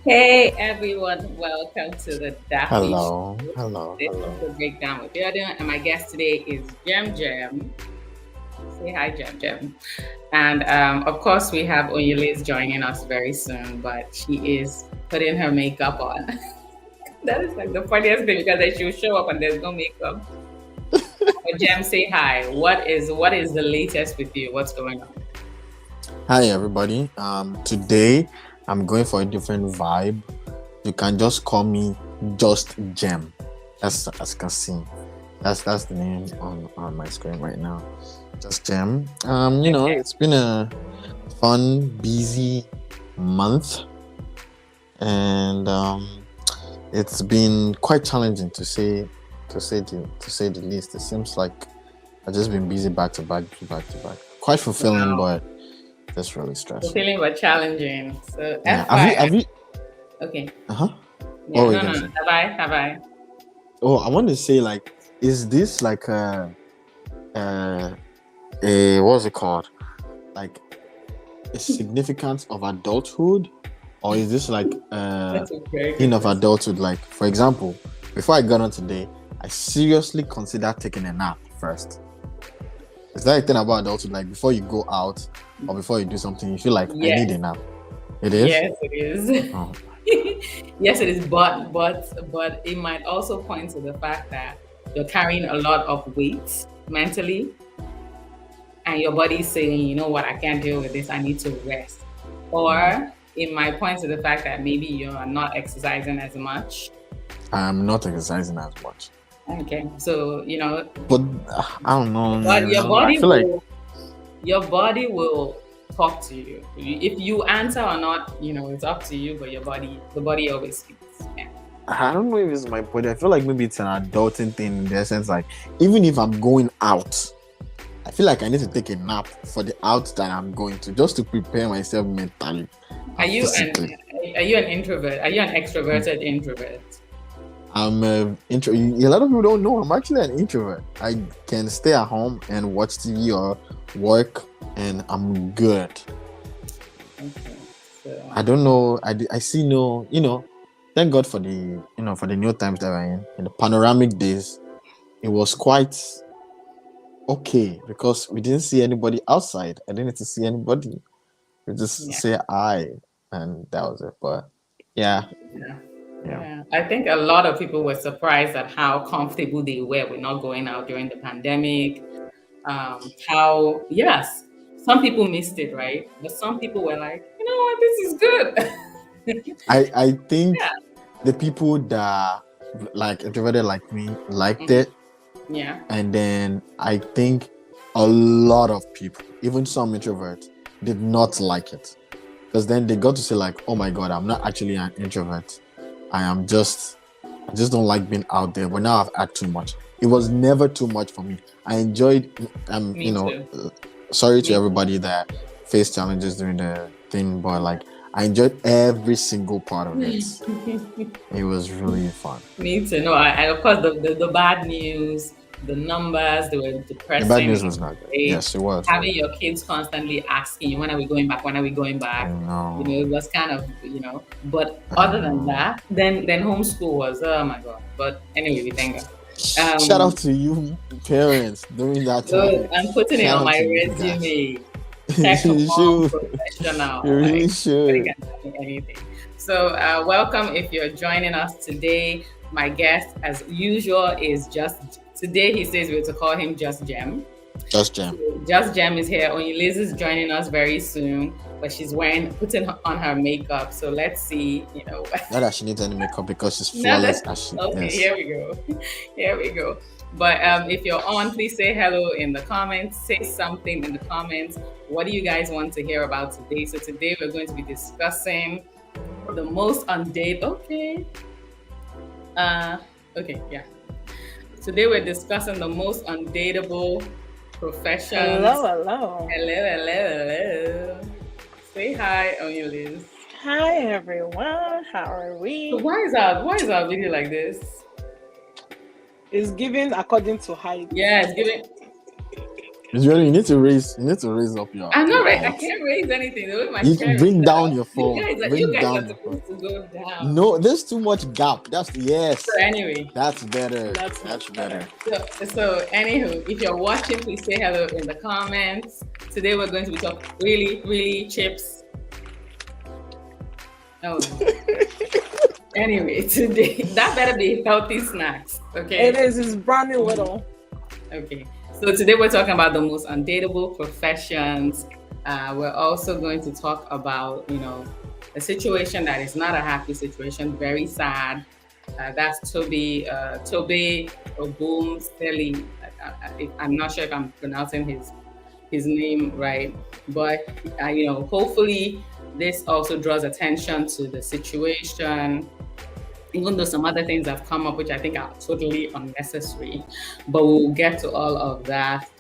Hey everyone, welcome to the Daffy Hello, Show. hello, This is hello. the Breakdown with Biodun, and my guest today is Jem. Say hi, Jem. And of course, we have Oyin-Liz joining us very soon, but she is putting her makeup on. That is like the funniest thing because she'll show up and there's no makeup. But Jem, say hi. What is the latest with you? What's going on? Hi everybody. Today I'm going for a different vibe. You can just call me just Jem. As you can see. That's the name on my screen right now. Just Jem. Okay. It's been a fun, busy month, and it's been quite challenging to say the least. It seems like I've just been busy back to back, back to back. Quite fulfilling, Wow. but just really stressful. Fulfilling but challenging. So Yeah. Have you? FYI. Have you? Okay. Uh-huh. What Yeah, were you no, gonna no. say? Have I? Have I? Oh, I want to say like, is this like uh, a what's it called? Like a significance of adulthood, or is this like That's a very thing good of question. adulthood? Like, for example, before I got on today, I seriously considered taking a nap first. Is that a thing about adulthood? Like before you go out or before you do something, you feel like I need Yes, a nap. It is. yes, it is. Oh, Yes, it is. But it might also point to the fact that you're carrying a lot of weight mentally, and your body's saying, you know what, I can't deal with this. I need to rest. mm. Or it might point to the fact that maybe you're not exercising as much. I'm not exercising as much. Okay, so But I don't know, but man. your I body feel like will your body will talk to you. If you answer or not, it's up to you, but the body always speaks. Yeah. I don't know if it's my body. I feel like maybe it's an adulting thing in the sense like even if I'm going out, I feel like I need to take a nap for the out that I'm going to just to prepare myself mentally Are and you an physically. are you an introvert? Are you an extroverted introvert? I'm a lot of people don't know I'm actually an introvert. I can stay at home and watch TV or work, and I'm good. Okay. I So don't know. I see no. Thank God for the for the new times that we're in. In the panoramic days, it was quite okay because we didn't see anybody outside. I didn't need to see anybody. We just yeah. say hi, and that was it. But yeah, Yeah. yeah. Yeah. I think a lot of people were surprised at how comfortable they were with not going out during the pandemic. How yes, some people missed it, right? But some people were like, you know what, this is good. I think Yeah. the people that like introverted like me liked Mhm. it, Yeah. and then I think a lot of people, even some introverts, did not like it because then they got to say like, oh my god, I'm not actually an introvert. I just don't like being out there. But now I've had too much. It was never too much for me. I enjoyed. Me too. Sorry to Me everybody that faced challenges during the thing, but like I enjoyed every single part of it. too. It was really fun. Me too. No, and of course the bad news, the numbers, they were The bad depressing. news was not good. Right? Yes, it was. Having your kids constantly asking you, when are we going back? When are we going I back? know. It was kind of, But I other than know. that, then homeschool was, oh my god. But anyway, we thank God. Shout Um, out to you parents during that so time. I'm putting it Shout on out my to you guys. resume. Tech You mom should. You professional. really Like nobody should. can tell me anything. So welcome if you're joining us today. My guest, as usual, is just today. He says we're to call him Just Jem. Just So jam. Just Jem is here. Only Liz is joining us very soon, but she's putting on her makeup. So let's see. Not that she needs any makeup because she's No, flawless as she okay. is. Here we go. Here we go. But if you're on, please say hello in the comments. Say something in the comments. What do you guys want to hear about today? So today we're going to be discussing the most undate. Okay. Uh, okay. Yeah. Today we're discussing the most undateable professions. Hello, hello. Hello, hello, hello. Say hi, Liz. Hi, everyone. How are So we? why is our video like this? It's given according to height. Yeah, it's giving. You need to raise up your. I'm not your right. I height. can't raise anything. The way my You chair can is bring set down up. your phone. You Bring guys down are your phone. supposed to go down. No, there's too much gap. Yes. So anyway. That's better. That's better. So anywho, if you're watching, please say hello in the comments. Today we're going to be talking really chips. Oh. Anyway, today that better be healthy snacks. Okay. It is. It's brownie little. Okay. So today we're talking about the most undateable professions. We're also going to talk about, a situation that is not a happy situation, very sad. That's Toby Obumseli. I'm not sure if I'm pronouncing his name right, but hopefully this also draws attention to the situation. Even though some other things have come up, which I think are totally unnecessary, but we'll get to all of that.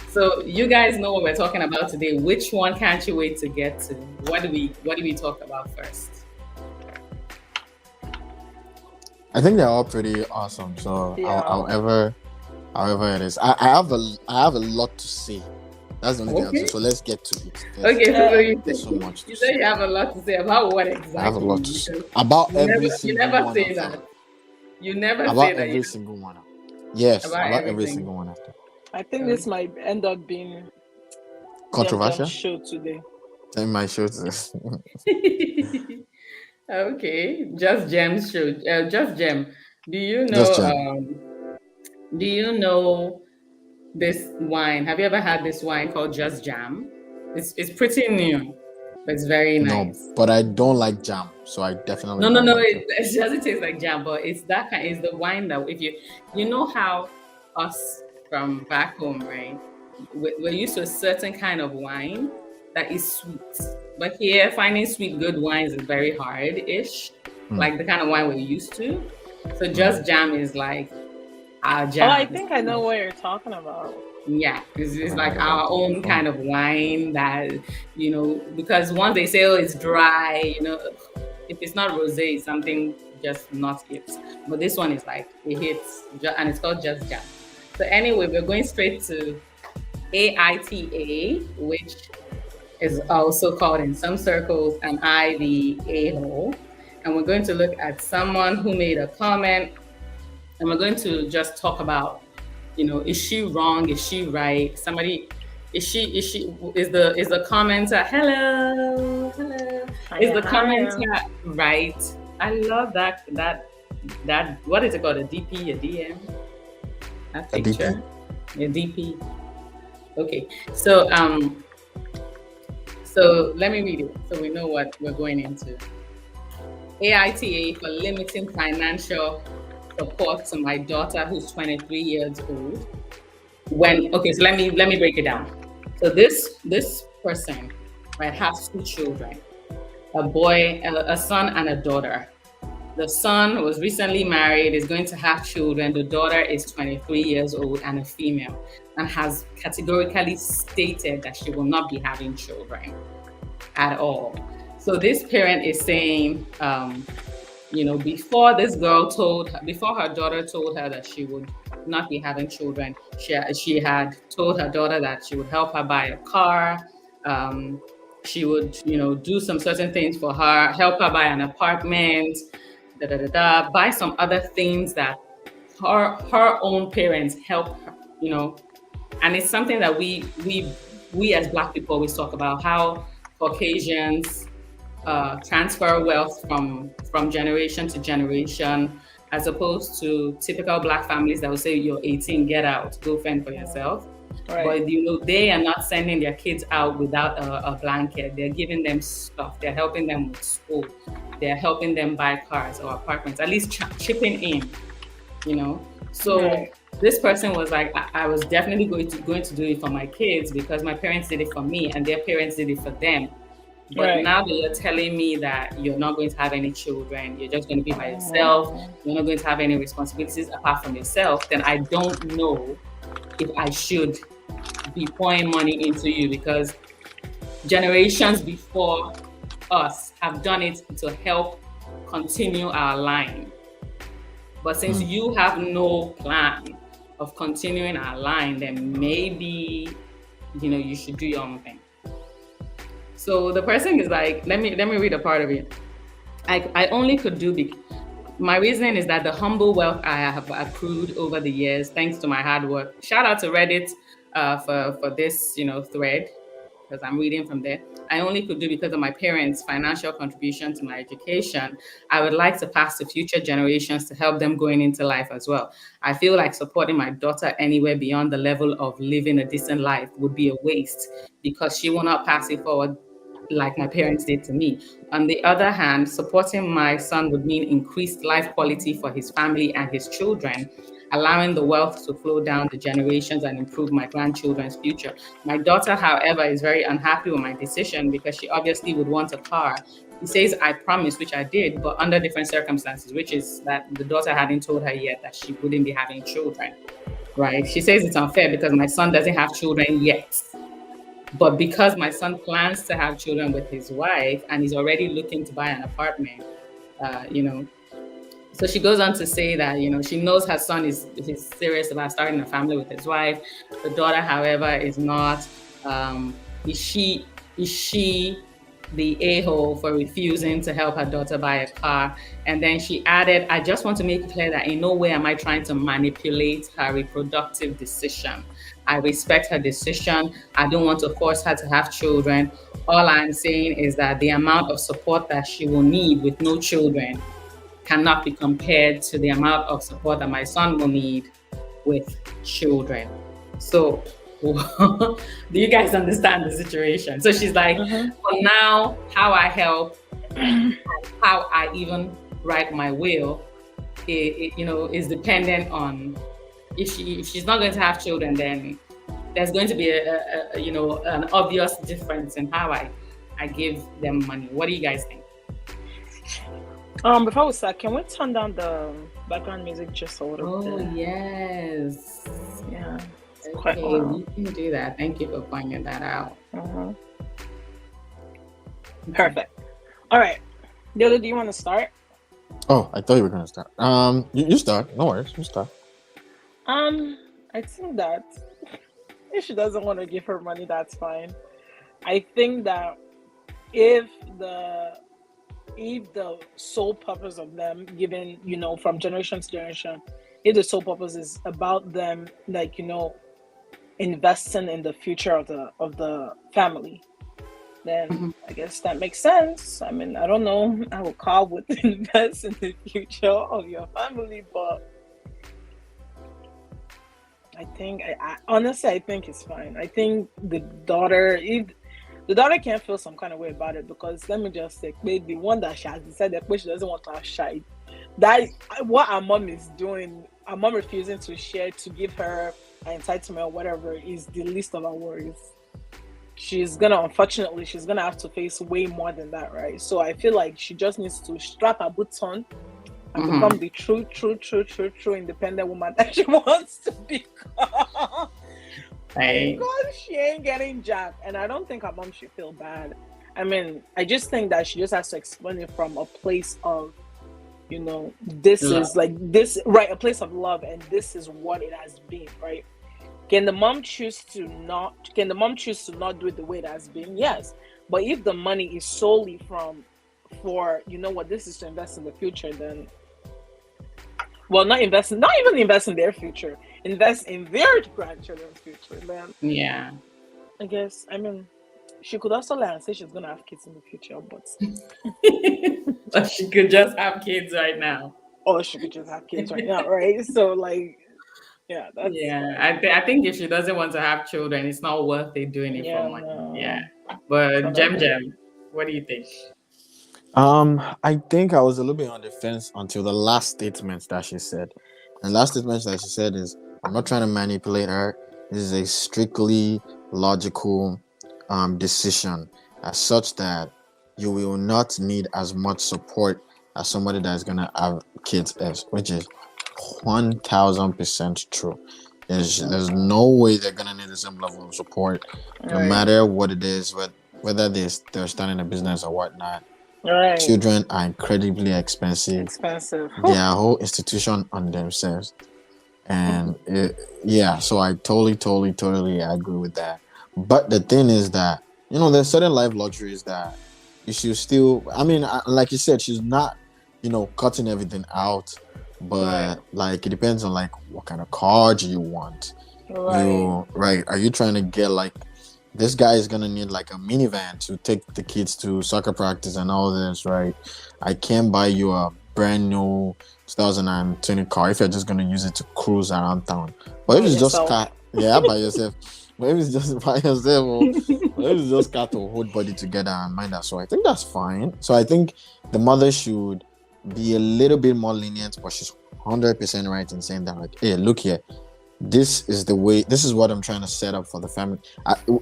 So you guys know what we're talking about today. Which one can't you wait to get to? What do we talk about first? I think they're all pretty awesome. So Yeah. however it is, I have a lot to say. That's the only thing. So let's get to it. There's so much. You say you have a lot to say about what exactly? I have a lot to say about every single one. You never say that. You never about say that. Every single one. Yes, about every single one of them. I think this might end up being controversial show today. In my show. Okay, Just Jem's show. Just Jem. Do you know this wine? Have you ever had this wine called Just Jam? It's pretty new, but it's very nice. No, but I don't like jam, so I definitely no. It doesn't taste like jam, but it's that kind. It's the wine that if you know how us from back home, right? We're used to a certain kind of wine that is sweet, but here finding sweet good wines is very hard-ish, like the kind of wine we're used to. So Just Jam is like our jam. Oh, I think I know what you're talking about. Yeah, it's like our own kind of wine that, because once they say, oh, it's dry, if it's not rosé, it's something just not it. But this one is like, it hits, and it's called Just Jam. So anyway, we're going straight to AITA, which is also called in some circles an the a-hole. And we're going to look at someone who made a comment, and we're going to just talk about, is she wrong? Is she right? Is the commenter, hello. Is the commenter right? I love that, what is it called? A DP, a DM? That picture? A DP. Okay. So let me read it so we know what we're going into. AITA for limiting financial support to my daughter who's 23 years old. So let me break it down. So this person, right, has two children, a son and a daughter. The son was recently married, is going to have children. The daughter is 23 years old and a female, and has categorically stated that she will not be having children at all. So this parent is saying, before her daughter told her that she would not be having children, she had told her daughter that she would help her buy a car. She would, do some certain things for her, help her buy an apartment, buy some other things that her own parents help her, and it's something that we as Black people always talk about, how Caucasians transfer wealth from generation to generation, as opposed to typical Black families that will say, you're 18, get out, go fend for yourself. Right. But they are not sending their kids out without a blanket. They're giving them stuff. They're helping them with school. They're helping them buy cars or apartments, at least chipping in, So right. This person was like, I was definitely going to do it for my kids because my parents did it for me and their parents did it for them. But right. Now that you're telling me that you're not going to have any children, you're just going to be by yourself, you're not going to have any responsibilities apart from yourself, then I don't know if I should be pouring money into you, because generations before us have done it to help continue our line. But since you have no plan of continuing our line, then maybe, you should do your own thing. So the person is like, let me read a part of it. I only could do my reasoning is that the humble wealth I have accrued over the years, thanks to my hard work. Shout out to Reddit for this, thread, because I'm reading from there. I only could do because of my parents' financial contribution to my education. I would like to pass to future generations to help them going into life as well. I feel like supporting my daughter anywhere beyond the level of living a decent life would be a waste because she will not pass it forward like my parents did to me. On the other hand, supporting my son would mean increased life quality for his family and his children, allowing the wealth to flow down the generations and improve my grandchildren's future. My daughter, however, is very unhappy with my decision because she obviously would want a car. He says I promised, which I did, but under different circumstances, which is that the daughter hadn't told her yet that she wouldn't be having children, right? She says it's unfair because my son doesn't have children yet. But because my son plans to have children with his wife and he's already looking to buy an apartment, so she goes on to say that, she knows her son is serious about starting a family with his wife. The daughter, however, is not. Is she the a-hole for refusing to help her daughter buy a car? And then she added, I just want to make it clear that in no way am I trying to manipulate her reproductive decision. I respect her decision. I don't want to force her to have children. All I'm saying is that the amount of support that she will need with no children cannot be compared to the amount of support that my son will need with children. So do you guys understand the situation? So she's like, for now, how I help, how I even write my will, is dependent on if she's not going to have children, then there's going to be an obvious difference in how I give them money. What do you guys think? Before we start, can we turn down the background music just a little bit? Oh yes. Yeah. Okay, we can do that. Thank you for pointing that out. Perfect. All right. Yoda, do you want to start? Oh, I thought you were going to start. You start. No worries. You start. I think that if she doesn't want to give her money, that's fine. I think that if the sole purpose of them giving, from generation to generation, if the sole purpose is about them, investing in the future of the family, then I guess that makes sense. I mean, I don't know how a car would invest in the future of your family, but I think, honestly, I think it's fine. I think the daughter can't feel some kind of way about it, because let me just say, the one that she has decided that she doesn't want to have child, that what our mom is doing, our mom refusing to share, to give her an entitlement or whatever, is the least of our worries. Unfortunately, she's gonna have to face way more than that, right? So I feel like she just needs to strap her boots on and become the true independent woman that she wants to become. Because she ain't getting jacked, and I don't think her mom should feel bad. I mean, I just think that she just has to explain it from a place of, this love. Is like this, right? A place of love, and this is what it has been, right? Can the mom choose to not do it the way it has been? Yes, but if the money is solely for this is to invest in the future, then, well, not even invest in their future, invest in their grandchildren's future, man. Yeah. I guess, I mean, she could also lie and say she's going to have kids in the future, but... But she could just have kids right now. Or she could just have kids right now, right? So, like, yeah. That's I think if she doesn't want to have children, it's not worth it doing it for money. No. Yeah. But Jem, what do you think? I think I was a little bit on the fence until the last statement that she said. The last statement that she said is, I'm not trying to manipulate her. This is a strictly logical decision, as such that you will not need as much support as somebody that is going to have kids, which is 1000% true. There's no way they're going to need the same level of support, no matter what it is, whether they're starting a business or whatnot. Right. Children are incredibly expensive. They are a whole institution on themselves. And so I totally agree with that. But the thing is that, there's certain life luxuries that you should still, like you said, she's not, cutting everything out, but like, it depends on like what kind of car do you want. Are you trying to get like, this guy is gonna need like a minivan to take the kids to soccer practice and all this, right? I can't buy you a brand new 2020 car if you're just gonna use it to cruise around town. But if it's just car, by yourself. But if it's just by yourself, or if it's just car to hold body together and mind that. So I think that's fine. So I think the mother should be a little bit more lenient, but she's 100% right in saying that, like, hey, look here, this is the way. This is what I'm trying to set up for the family.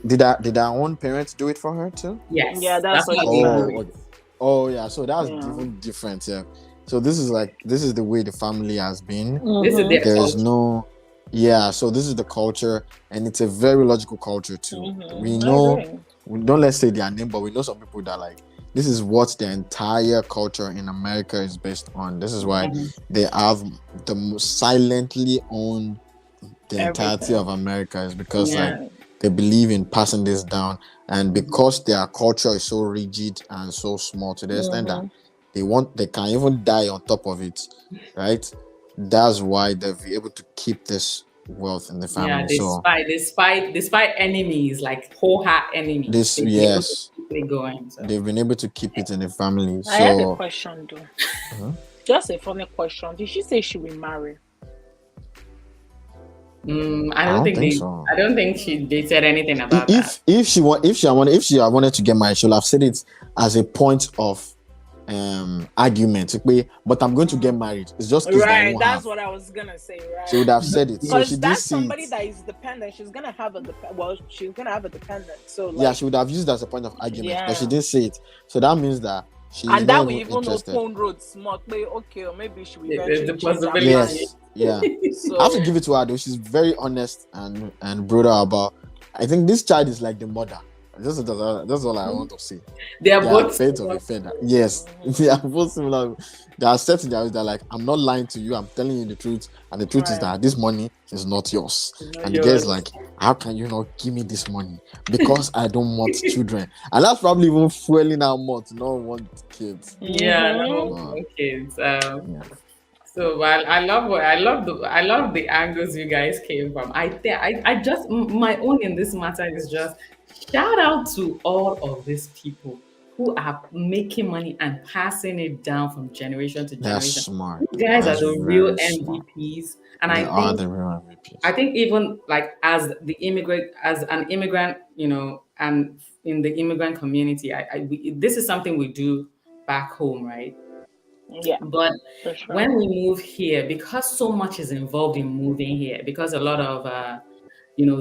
Did our own parents do it for her too? Yes. Yeah, that's what yeah. So that's different. Yeah. So this is the way the family has been. This is their There's culture. no. Yeah, so this is the culture, and it's a very logical culture too. We don't let's say their name, but we know some people that like this is what the entire culture in America is based on. This is why they have the most silently own the entirety of America, is because like they believe in passing this down, and because their culture is so rigid and so small to the extent that they can even die on top of it, right? That's why they'll be able to keep this wealth in the family. Despite enemies, like whole-heart enemies. They've been able to keep it in the family. I have a question though. Just a funny question. Did she say she will marry? I don't think so. I don't think they said anything about that. If she wanted to get married, she'll have said it as a point of argument, but I'm going to get married. It's just right. That's what I was gonna say. Right. She would have said it. So that's somebody that is dependent. She's gonna have a dependent. So like, she would have used it as a point of argument, but she didn't say it. So that means that she is that not we even even know interested. phone road smart. Okay, or maybe she will the possibility. Yes. Yeah. I have to give it to her though. She's very honest and brutal about. I think this child is like the mother. That's all I want to say. They are both fate of a feather. Yes, they are both similar. They are set in their ways. They're like, I'm not lying to you. I'm telling you the truth, and the truth is that this money is not yours. And the guy's like, how can you not give me this money? Because I don't want children, and that's probably even fueling our more to not want kids. Kids. So I love the angles you guys came from. I just my own in this matter is just shout out to all of these people who are making money and passing it down from generation to generation. That's smart. You guys are the real MVPs, and I think even like as an immigrant, and in the immigrant community, this is something we do back home, right? Yeah. But when we move here, because so much is involved in moving here, because a lot of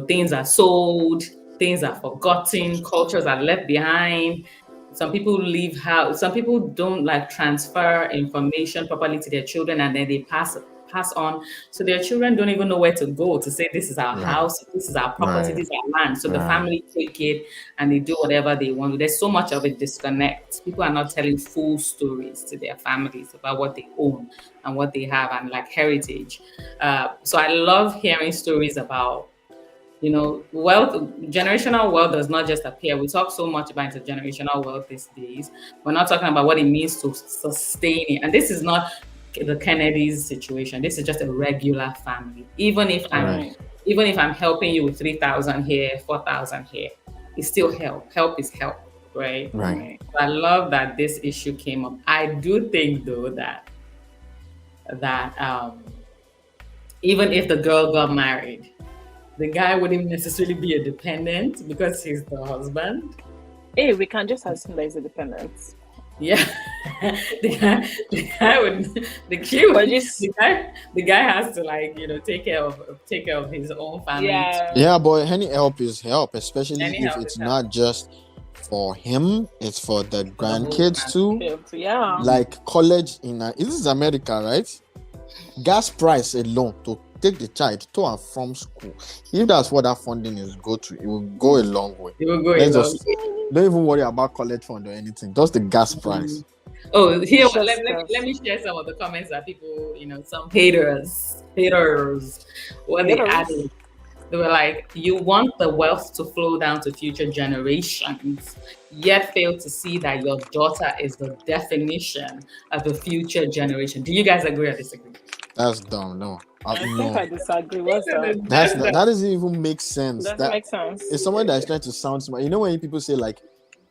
things are sold, things are forgotten, cultures are left behind. Some people leave house. Some people don't like transfer information properly to their children, and then they pass on. So their children don't even know where to go to say, this is our house, this is our property, this is our land. So the family take it and they do whatever they want. There's so much of a disconnect. People are not telling full stories to their families about what they own and what they have and like heritage. So I love hearing stories about, wealth. Generational wealth does not just appear. We talk so much about intergenerational wealth these days. We're not talking about what it means to sustain it. And this is not the Kennedy's situation. This is just a regular family. Even if I'm helping you with 3,000 here, 4,000 here, it's still help. Help is help, right? Right. So I love that this issue came up. I do think though that even if the girl got married, the guy wouldn't necessarily be a dependent because he's the husband. Hey, we can just assume that he's a dependent. Yeah, the guy has to take care of his own family. Yeah, but any help is help, especially if it's not just for him, it's for the grandkids too. Yeah, like college this is America, right? Gas price alone to take the child to and from school. If that's what that funding is go to, it will go a long way. It will go a long way. Don't even worry about college fund or anything. Just the gas price. Oh, here It's just let me share some of the comments that people, some haters, what they haters. added. They were like, you want the wealth to flow down to future generations, yet fail to see that your daughter is the definition of the future generation. Do you guys agree or disagree? That's dumb. No, I think no. I disagree. What's that? That doesn't even make sense. Doesn't make sense. It's someone that's trying to sound smart. You know when people say like,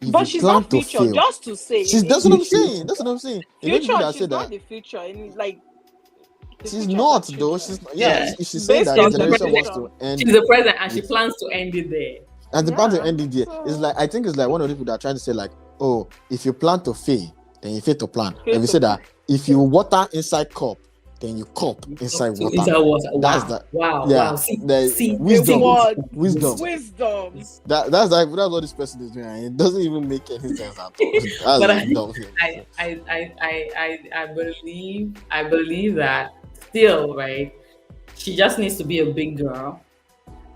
if But you she's plan not to future, fail, just to say. that's what I'm saying. That's what I'm saying. You know Future, people that she's say not that the future. And like, the she's future not is our though. children. She's not, Yeah. If she said Based that on the the generation wants prediction. to end, She's the president and she plans to end it there. and the plan to Yeah, end it there. so- It's like, I think it's like one of the people that are trying to say like, oh, if you plan to fail, then you fail to plan. Fail And we to say that if you water inside cup, then you cup inside So water. inside water. That's Wow. that. Wow. Yeah, Wow. See, wisdom. What? Wisdom. Wisdom. That's what this person is doing. And it doesn't even make any sense at all. But That's dumb. I believe that still, right? She just needs to be a big girl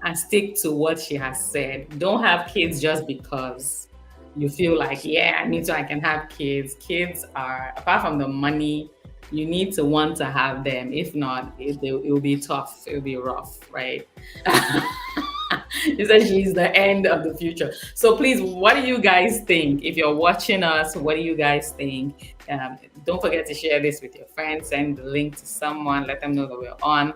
and stick to what she has said. Don't have kids just because you feel like, yeah, I can have kids. Kids are, apart from the money, you need to want to have them. If not, it will be tough. It will be rough, right? She said she's the end of the future. So please, what do you guys think? If you're watching us, what do you guys think? Don't forget to share this with your friends. Send the link to someone. Let them know that we're on.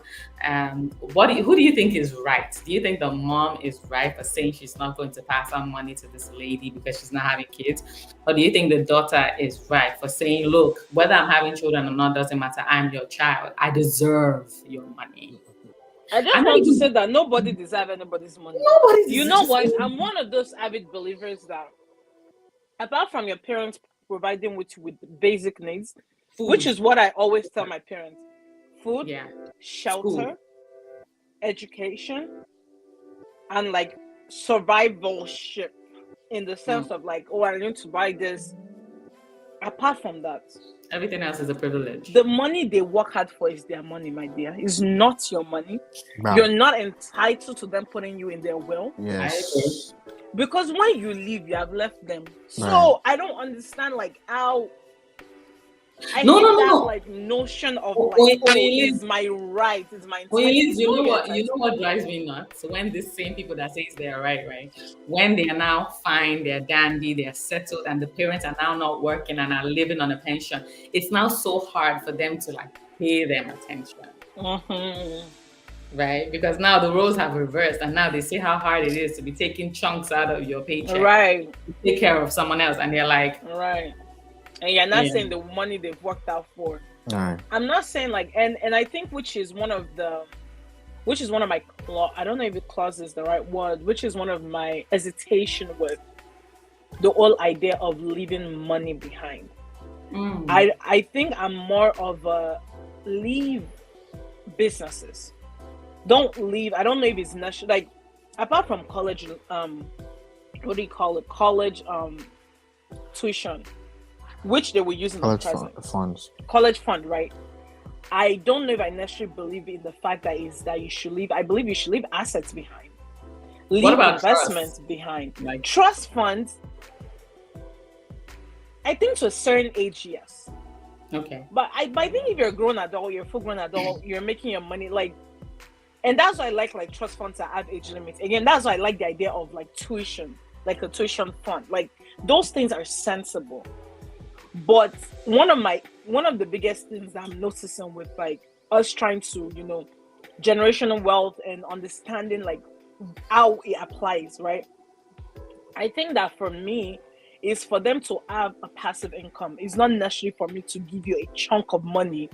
Who do you think is right? Do you think the mom is right for saying she's not going to pass on money to this lady because she's not having kids? Or do you think the daughter is right for saying, look, whether I'm having children or not doesn't matter. I'm your child. I deserve your money. I just want to say that nobody deserves anybody's money. You know what? I'm one of those avid believers that apart from your parents providing with basic needs, Food. which is what I always tell my parents, food, shelter, education, and like survivalship in the sense of like, oh, I need to buy this. Apart from that, everything else is a privilege. the money they work hard for is their money, my dear. It's not your money. Wow. You're not entitled to them putting you in their will. Yes. Because when you leave, you have left them. So Right. I don't understand like how I No, hate no, no, that no. like notion of Oh, like, Oyin- oh, Oyin-Liz. it's my right, it's my Well, entitlement. you know It's not what? your You know what drives me nuts? When these same people that says they're right, when they are now fine, they're dandy, they're settled, and the parents are now not working and are living on a pension, it's now so hard for them to like pay them attention, right? Because now the roles have reversed, and now they see how hard it is to be taking chunks out of your paycheck Right, to take care of someone else, and they're like, right. And you're not Yeah. saying the money they've worked out for. Right. I'm not saying like, and I think which is one of my I don't know if it clause is the right word, which is one of my hesitation with the whole idea of leaving money behind. I think I'm more of a leave businesses. Don't leave. I don't know if it's national, like apart from college, what do you call it? College tuition, which they were using the College present. funds. College fund, right? I don't know if I necessarily believe in the fact that you should leave. I believe you should leave assets behind. Leave about investments trust? behind. Like- Trust funds, I think to a certain age, yes. okay. But I think if you're a grown adult, you're a full grown adult, you're making your money like, and that's why I like trust funds that have age limits. Again, that's why I like the idea of like tuition, like a tuition fund. Like those things are sensible. But one of the biggest things that I'm noticing with like us trying to, generational wealth and understanding like how it applies, right? I think that for me is for them to have a passive income. It's not necessarily for me to give you a chunk of money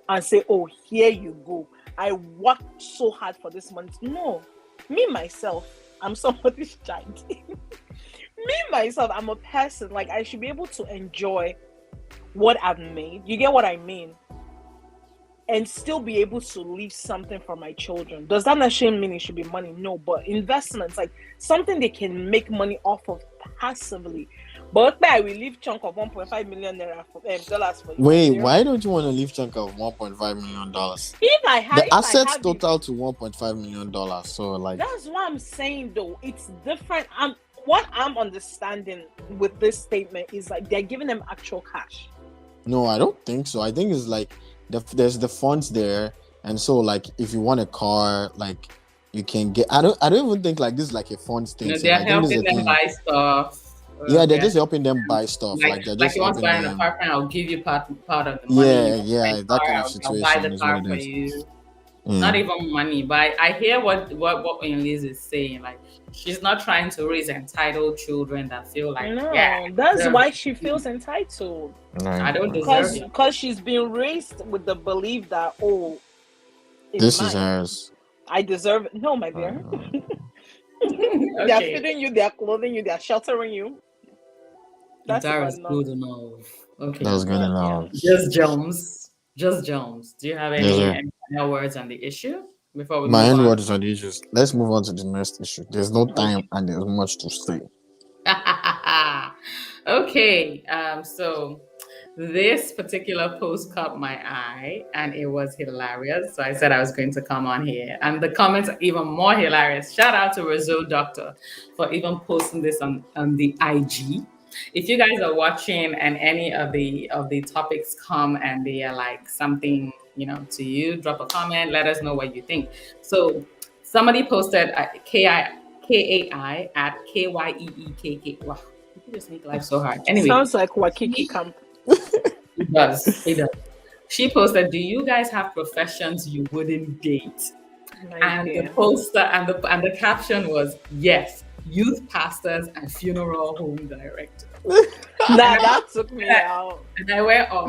and say, oh, here you go. I worked so hard for this money. No, me myself, I'm somebody's child. Me myself, I'm a person, like I should be able to enjoy what I've made. You get what I mean? And still be able to leave something for my children. Does that necessarily mean it should be money? No, but investments, like something they can make money off of passively. But I will leave chunk of 1.5 million naira for dollars for you. Wait, why don't you want to leave chunk of $1.5 million? If I have The assets I have total to $1.5 million. So like, that's what I'm saying though. It's different. What I'm understanding with this statement is like they're giving them actual cash. No, I don't think so. I think it's like there's the funds there, and so like if you want a car, like you can get. I don't even think like this is like a funds thing. You know, So they're I think this is helping a them thing. buy stuff. Yeah, they're They're just helping them buy stuff. Like they're like just you want to helping buy an them. apartment, I'll give you part of the money. Yeah, You want to buy yeah, a that kind car, of I'll buy situation the is what car it for is. you. Not even money, but I hear what Oyin-Liz is saying. Like she's not trying to raise entitled children that feel like No, that's why she feels entitled. I don't deserve it. Because she's been raised with the belief that This mine. is hers. I deserve it. No, my dear. Okay. They are feeding you, they are clothing you, they are sheltering you. That's that about was enough. good enough. Okay. That was good enough. Just Jones. Just Jones. Do you have any Yes, sir. final words on the issue before we My move end on? word is on the issues. Let's move on to the next issue. There's no time and there's much to say. Okay. So this particular post caught my eye and it was hilarious. So I said I was going to come on here. And the comments are even more hilarious. Shout out to Rizzo Doctor for even posting this on the IG. If you guys are watching and any of the topics come and they are like something, to you, drop a comment, let us know what you think. So somebody posted KAI at KYEEKK. Wow, people just make life so hard. Anyway, sounds like Wakiki camp. It does. It does. She posted, "Do you guys have professions you wouldn't date?" And the poster and the caption was, "Yes, youth pastors and funeral home directors." That took me out. And I went off.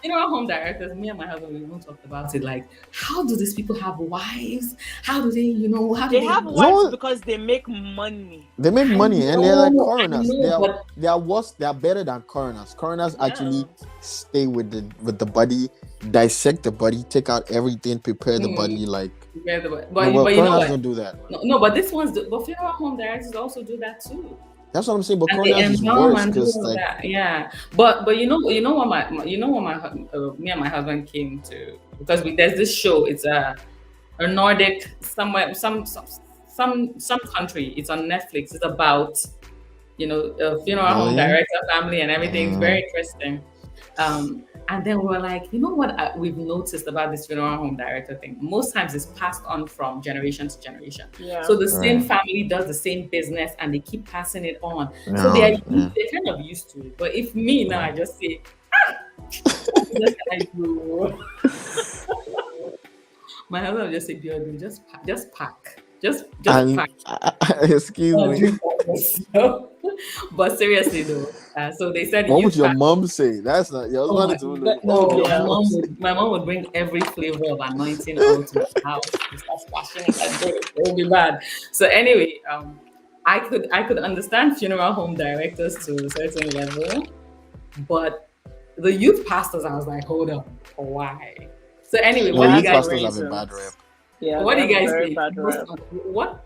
Funeral home directors, me and my husband, we even talked about it. Like, how do these people have wives? How do they, they have wives because they make money. They make money and they're like coroners. They are worse. They are better than coroners. Coroners actually stay with the body, dissect the body, take out everything, prepare the body. Like, but coroners don't do that. No, but this one's but funeral home directors also do that too. That's what I'm saying. But coroners is worse because But me and my husband came to, because there's this show. It's a Nordic somewhere, some country. It's on Netflix. It's about a funeral home director family and everything. It's very interesting. And then we were like, you know what we've noticed about this funeral home director thing? Most times it's passed on from generation to generation. Yeah. So the same family does the same business and they keep passing it on. So they're kind of used to it. But if me now, I just say, what can I do? My husband will just say, Biodun, just pack. Just pack. Excuse me. But seriously though, so they said, what would your mom say? That's not your husband. My mom would bring every flavor of anointing out to my house. Start splashing it would be bad. So anyway, I could understand funeral home directors to a certain level, but the youth pastors, I was like, hold on, why? So anyway, youth pastors have a bad rep. Yeah, what do you guys think?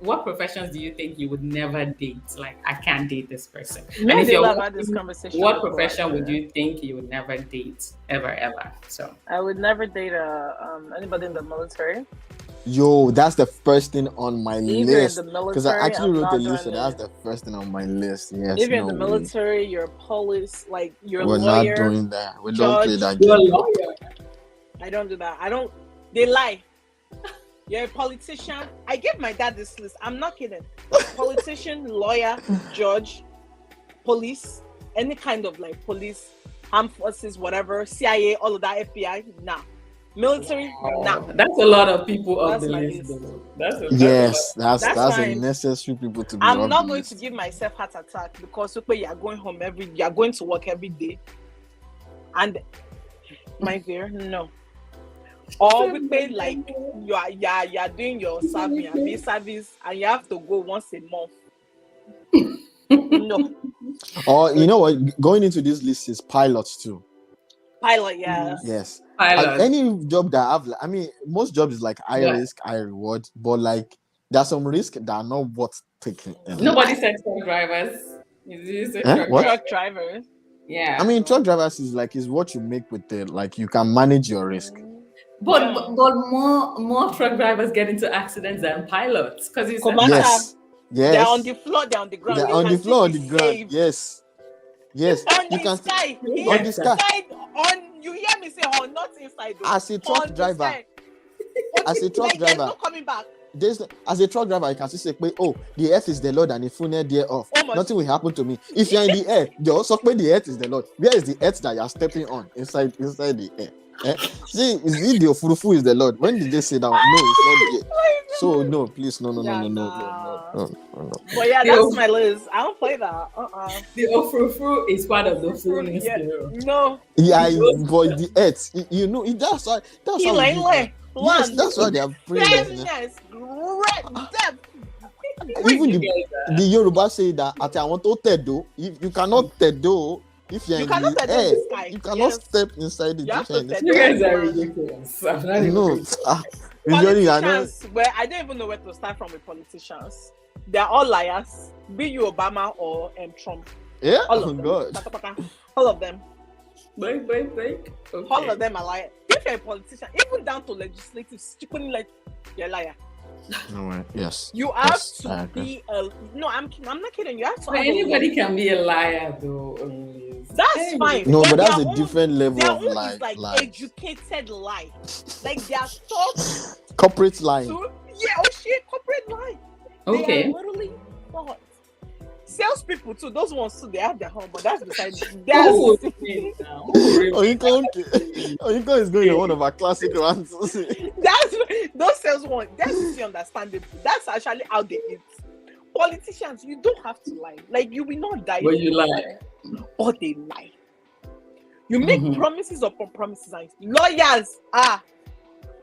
What professions do you think you would never date? Like, I can't date this person. And if you're about this conversation, what profession would you think you would never date ever? So I would never date anybody in the military. Yo, that's the first thing on my list. Because I actually wrote the list, so that's the first thing on my list. Yes. If you're in the military, you're a police, like you're a lawyer. We're not doing that. We don't play that game. You're a lawyer. I don't do that. They lie. You're a politician. I gave my dad this list. I'm not kidding. Politician, lawyer, judge, police, any kind of like police, armed forces, whatever, CIA, all of that, FBI, nah. Military, nah. That's a lot of people on the list. That's a necessary people to be. I'm not going to give myself heart attack because you are going home you are going to work every day. And my dear, no. Or we pay like you are doing your service and you have to go once a month. No. Or you know what? Going into this list is pilots too. Pilot, yeah. Yes. Pilot. Any job that most jobs is like high risk, high reward, but like there's some risk that are not worth taking. Nobody said truck drivers. Truck drivers. Yeah. Truck drivers is what you make with it. Like you can manage your risk. But more truck drivers get into accidents than pilots because it's yes. They're on the floor, they're on the ground. They're on the floor, on the ground. Yes. On the sky. On you hear me say on, not inside. Though. As a truck driver, as a truck driver, no coming back. As a truck driver, I can still say, oh, the earth is the Lord and the fullness thereof. Nothing will happen to me. If you're in the air, they also say the earth is the Lord. Where is the earth that you're stepping on inside the air? See, is it the Ofurufu is the Lord? When did they say that? No, it's not there. So no, please, no. But yeah, that's my list. I don't play that. The Ofurufu is part of the fullness. No. Yeah, but the earth, you know, that's why. Yes, that's why they are praying. Even the Yoruba say that at I want to tedo. You cannot tedo. If you're in the air, you cannot step inside the You guys are ridiculous. Politicians, well, I don't even know where to start from with politicians. They're all liars. Be you Obama or Trump. Yeah, all of them. God. All of them. Break. Okay. All of them are liars. If you're a politician, even down to legislatives, you're a liar. No way. Yes. You have to be a. No, I'm not kidding. You have to. But anybody can be a liar, though. That's fine. No, but that's a different level of lie. Like educated lie. Like they are taught. Corporate lie. Corporate lie. Okay. They are literally taught. Salespeople too. Those ones too. They have their home, but that's beside. Oyinka is going to one of our classic ones. That's those sales ones. That's understandable. That's actually how they eat. Politicians, you don't have to lie. Like you will not die. But you lie. Or they lie. You make promises upon promises. And lawyers, I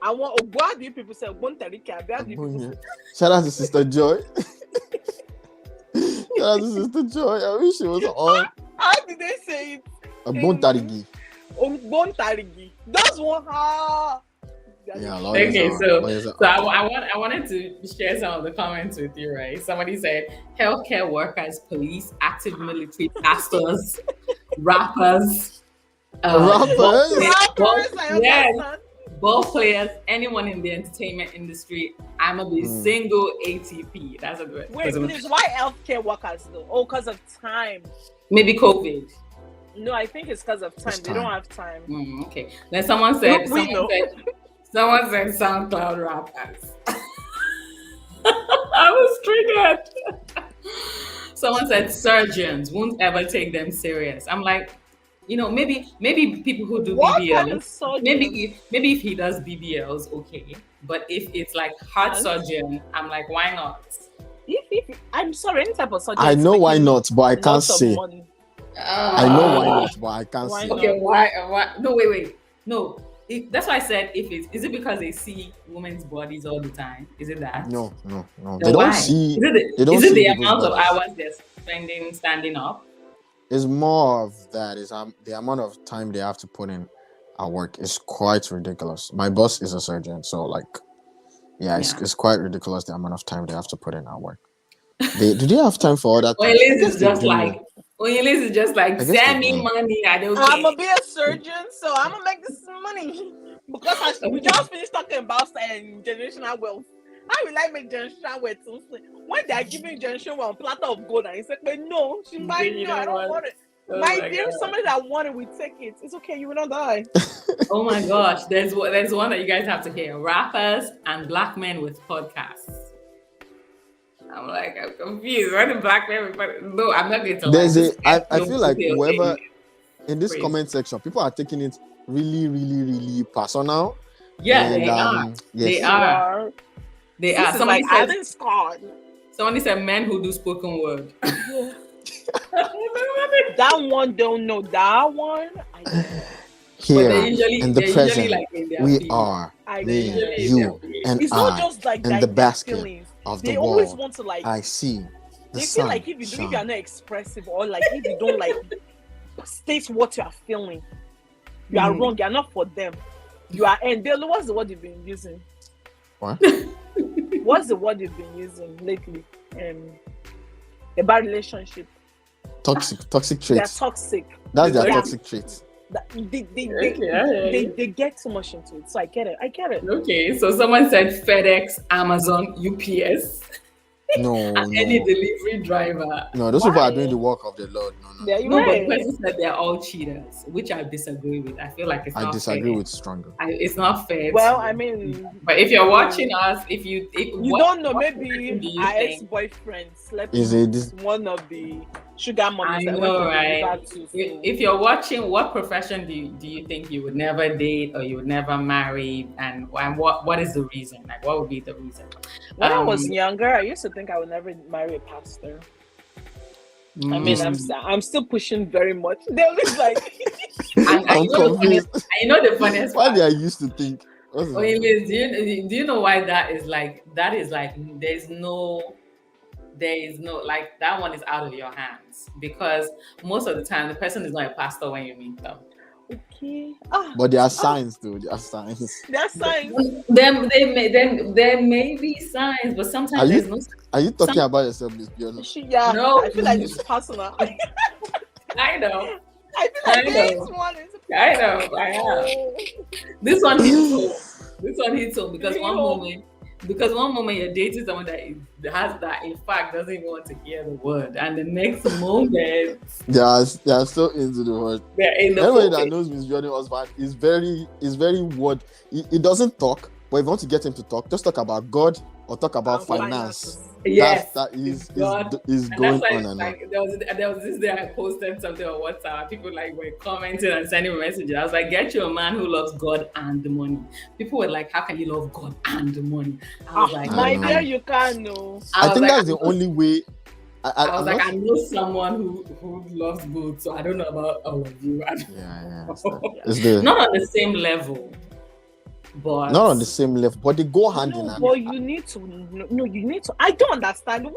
want Obuadi people say Shout out to Sister Joy. Shout out to Sister Joy. I wish she was on. How did they say it? Bontarigi. Bontarigi. That's one. Yeah, okay, so I wanted to share some of the comments with you, right? Somebody said healthcare workers, police, active military, pastors, rappers, ball players, anyone in the entertainment industry. I'm gonna be single ATP. That's a good. Wait, please, why healthcare workers though? Oh, because of time. Maybe COVID. No, I think it's because of time. They don't have time. Okay. Then someone said SoundCloud rappers. I was triggered. Someone said surgeons won't ever take them serious. I'm like, maybe people who do BBLs, maybe if he does BBLs, okay. But if it's like heart surgeon, I'm like, why not? If I'm sorry, any type of surgery. I know why not, but I can't say. I know why not, but I can't say. Okay, why? No, wait. No. That's why I said is it because they see women's bodies all the time? Is it that? No. They don't see. Is it the amount of hours they're spending standing up? It's more of that. Is the amount of time they have to put in at work is quite ridiculous. My boss is a surgeon, so it's quite ridiculous the amount of time they have to put in at work. Do they have time for all that? Oyin-Liz is just like send me money. I'm gonna be a surgeon, so I'm gonna make this money because we just finished talking about generational wealth. How will I make generational wealth? When they are giving generational wealth on platter of gold, and he said, "But no, I don't want it." My dear, somebody that wanted, we take it. It's okay, you will not die. Oh my gosh, there's one that you guys have to hear: rappers and black men with podcasts. I'm like, I'm confused. What the black man? No, I'm not going to lie. I feel like whoever in this comment section, people are taking it really, really, really personal. Yeah, they are. They are. Somebody said men who do spoken word. That one don't know. That one. Here in the present, we are me, you, and it's not just like in the basket. Feelings. Of they the always world. Want to like. I see. They feel like if you are not expressive or like if you don't like state what you are feeling, you are wrong. You are not for them. You are. And what's the word you've been using? What? What's the word you've been using lately? A bad relationship. Toxic traits. They're toxic. That's their toxic traits. They get too much into it, so I get it. Okay, so someone said FedEx, Amazon, UPS. No, and any no. delivery driver. No, those people are Why? doing the work of the Lord. No, no. Yeah, you No, but the right. person said they're all cheaters, which I disagree with. I feel like it's I not disagree fair. with strongly. It's not fair. Well, to- I mean, but if you're watching us, if you what, don't know, what maybe profession do you our think? ex-boyfriend slept Is it this? with one of the sugar I mommies that went know, to right? deliver to. If you're watching, what profession do you think you would never date or you would never marry, and what is the reason? Like, what would be the reason? When I was younger, I used to think I would never marry a pastor. I mean, I'm still pushing very much. They're always like, I'm confused. I know the funniest Why part. did I used to think? Liz, do you know why that is like? That is like there is no like that one is out of your hands, because most of the time the person is not a pastor when you meet them. okay. But there are signs, though. There are signs. That's signs. There may be signs, but sometimes there's no. Are you talking about yourself, Miss Biodun? Yeah, No. I feel like it's personal. I know. I feel like this one is. I know. I have. This one hits home. This one hits home because one moment you're dating someone that has that, in fact, doesn't even want to hear the word, and the next moment They are so into the word. they're in the Everybody focus. that knows Miss Biodun husband is very word. He doesn't talk, but if you want to get him to talk, just talk about God or talk about finance. Yes, that is God. is And going that's on and on. like there was this day I posted something on WhatsApp. People like were commenting and sending me messages. I was like, "Get you a man who loves God and the money." People were like, "How can you love God and the money?" I was like, my know. dear, you can't know. I think that's the only way. I was like, I know someone who loves both, so I don't know about all of you. Yeah. It's the Not on the same level, but not on the same level, but they go hand in No, hand. but you need to. No, you need to. I don't understand. I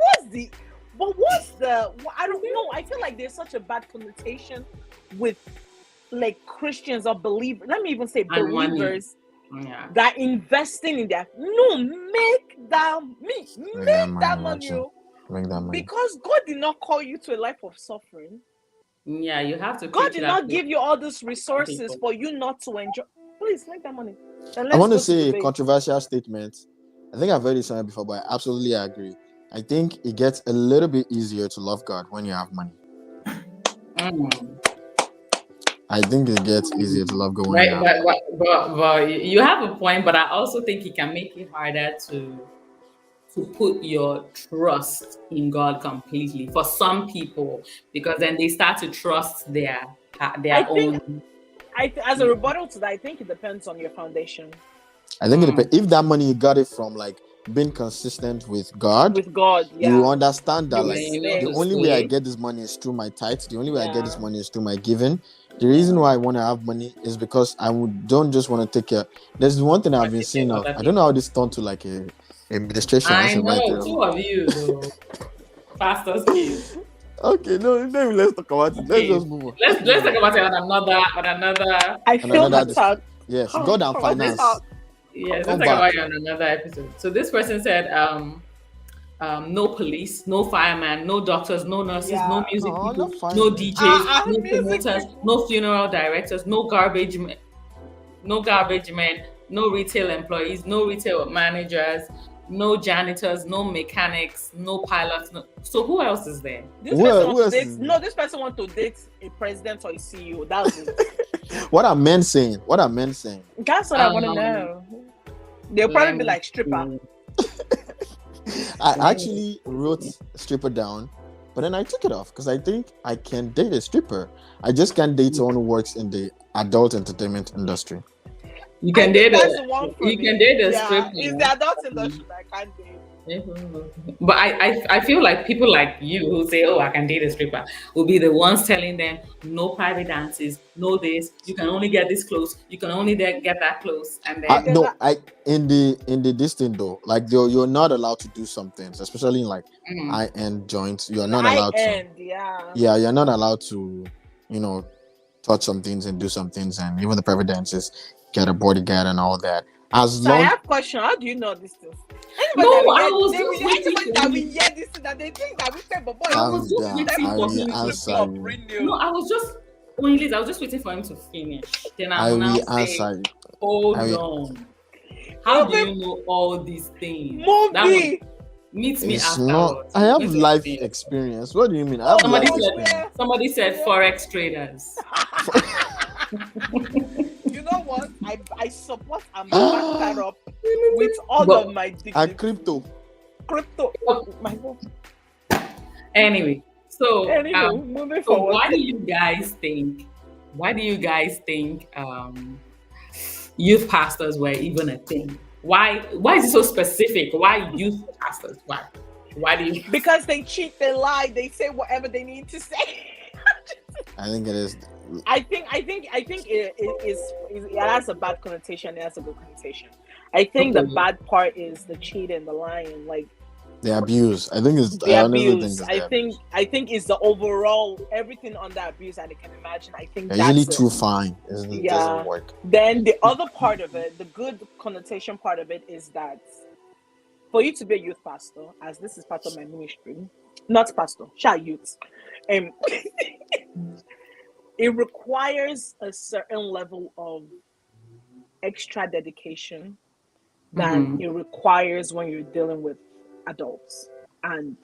don't know. I feel like there's such a bad connotation with like Christians or believers. Let me even say And money. believers yeah. that investing in their make that money. Make that money. Because God did not call you to a life of suffering. Yeah, you have to. God did not give you all these resources for you not to enjoy. Please make that money. I want to say a controversial statement. I think I've heard it somewhere before, but I absolutely agree. I think it gets a little bit easier to love God when you have money. I think it gets easier to love God when you have money. But you have a point, but I also think it can make it harder to put your trust in God completely for some people, because then they start to trust their own. As a rebuttal to that, I think it depends on your foundation. I think it depends. If that money you got it from like being consistent with God, you understand that like the only way I get this money is through my tithes. The only way I get this money is through my giving. The reason why I want to have money is because don't just want to take care. There's one thing I've been seeing of. I don't know how this turned to like a administration. I know, two of you though. Pastor's kids. Okay, no, maybe let's talk about it. Let's just move on. Let's talk about it on another. I feel that. Yes, God and finance. Yes, let's talk about it on another episode. So this person said, no police, no fireman, no doctors, no nurses, no music people, no DJs, no promoters, no funeral directors, no garbage men, no retail employees, no retail managers, no janitors, no mechanics, no pilots. So who else is there? This person wants to date a president or a CEO. That's it. What are men saying? That's what I want to know. They'll probably be like stripper. I actually wrote stripper down, but then I took it off because I think I can date a stripper. I just can't date someone who works in the adult entertainment industry. You can date a stripper. It's the adult industry that I can't date. But I feel like people like you who say, "Oh, I can date a stripper," will be the ones telling them no private dances, no this. You can only get this close. You can only get that close. And then in the this thing though, like you're not allowed to do some things, especially in like high-end joints. You're not allowed to. Yeah, you're not allowed to, touch some things and do some things, and even the private dances, get a bodyguard and all that. I have a question. How do you know this thing? I was just waiting that we hear this thing that they think that we say, but boy, I was just waiting for him to stop. No, I was just waiting for him to finish. Then I will now say, hold on. How do you know all these things? Meet me It's not. afterwards. I I'm have going to life explain. experience. What do you mean? I have Somebody life said experience. somebody said forex traders. You know what? I support and back that up with all But- of my And dignity. crypto. Crypto. My God. Anyway, so Anywho, moving so forward. why do you guys think youth pastors were even a thing? Why is it so specific? Why youth pastors? Why do you Because they cheat, they lie, they say whatever they need to say. I think it is. I think it has a bad connotation. It has a good connotation. I think the Okay. bad part is the cheating, the lying, like The abuse. I think it's. the I honestly think abuse. it's I the think it's the overall everything under abuse I can imagine. I think abuse. that's Usually it. too fine. It Yeah. doesn't work. Then the other part of it, the good connotation part of it, is that for you to be a youth pastor, as this is part of my ministry, not pastor, child youth, it requires a certain level of extra dedication than it requires when you're dealing with adults and,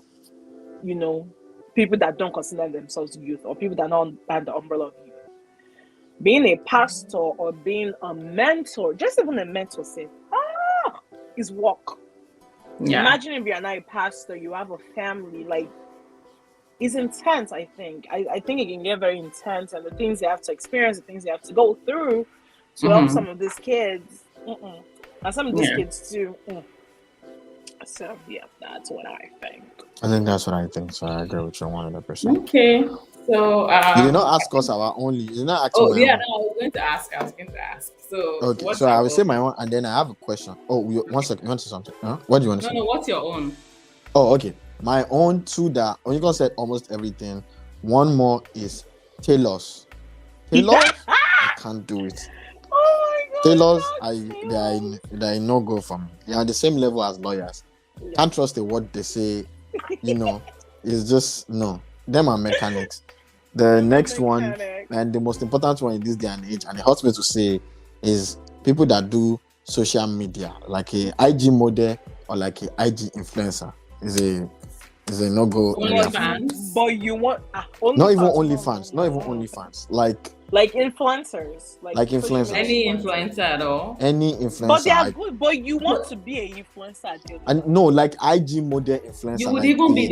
you know, people that don't consider themselves youth or people that are not under the umbrella of youth. Being a pastor or being a mentor, just even a mentor, say, is work. Yeah. Imagine if you're not a pastor, you have a family, like, it's intense, I think. I think it can get very intense, and the things they have to experience, the things they have to go through to help some of these kids. And some of these kids too. So, yeah, that's what I think. I think that's what I think. So I agree with you 100%. Okay. So You did not ask us our only. You did not ask oh my yeah, own. no, I was going to ask. So Okay, what's so I your will say own? my own, and then I have a question. Oh, 1 second. You want to say something? Huh? What do you want to say? No, what's your own? Oh, okay. My own two that Onyeko said almost everything. One more is tailors. Tailors, I can't do it. Oh my God. Tailors, they no go for me. They are on the same level as lawyers. Yeah. Can't trust the word they say. You know, it's just no. Them are mechanics. The next one, and the most important one in this day and age, and it hurts me to say, is people that do social media, like a IG model or like a IG influencer. Is a no-go area. OnlyFans? But you want Not even OnlyFans. Not even OnlyFans. Like influencers. Like influencers. Any influencer at all? Any influencer. But they are good. But you want to be an influencer. And no, like IG model influencer. You would like even be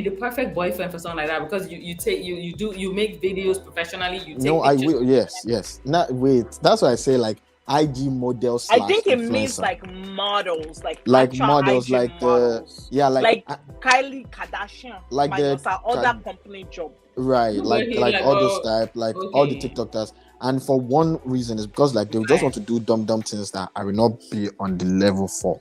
the perfect boyfriend for someone like that, because you make videos professionally. You take no, I pictures. will. Yes. Not wait. That's why I say like IG models. I think it influencer. means like models, like models, IG like models. like Kylie Kardashian, like minus her other company job. Right, like all those type, like all the okay. TikTokers. And for one reason is because like they just want to do dumb things that I will not be on the level for.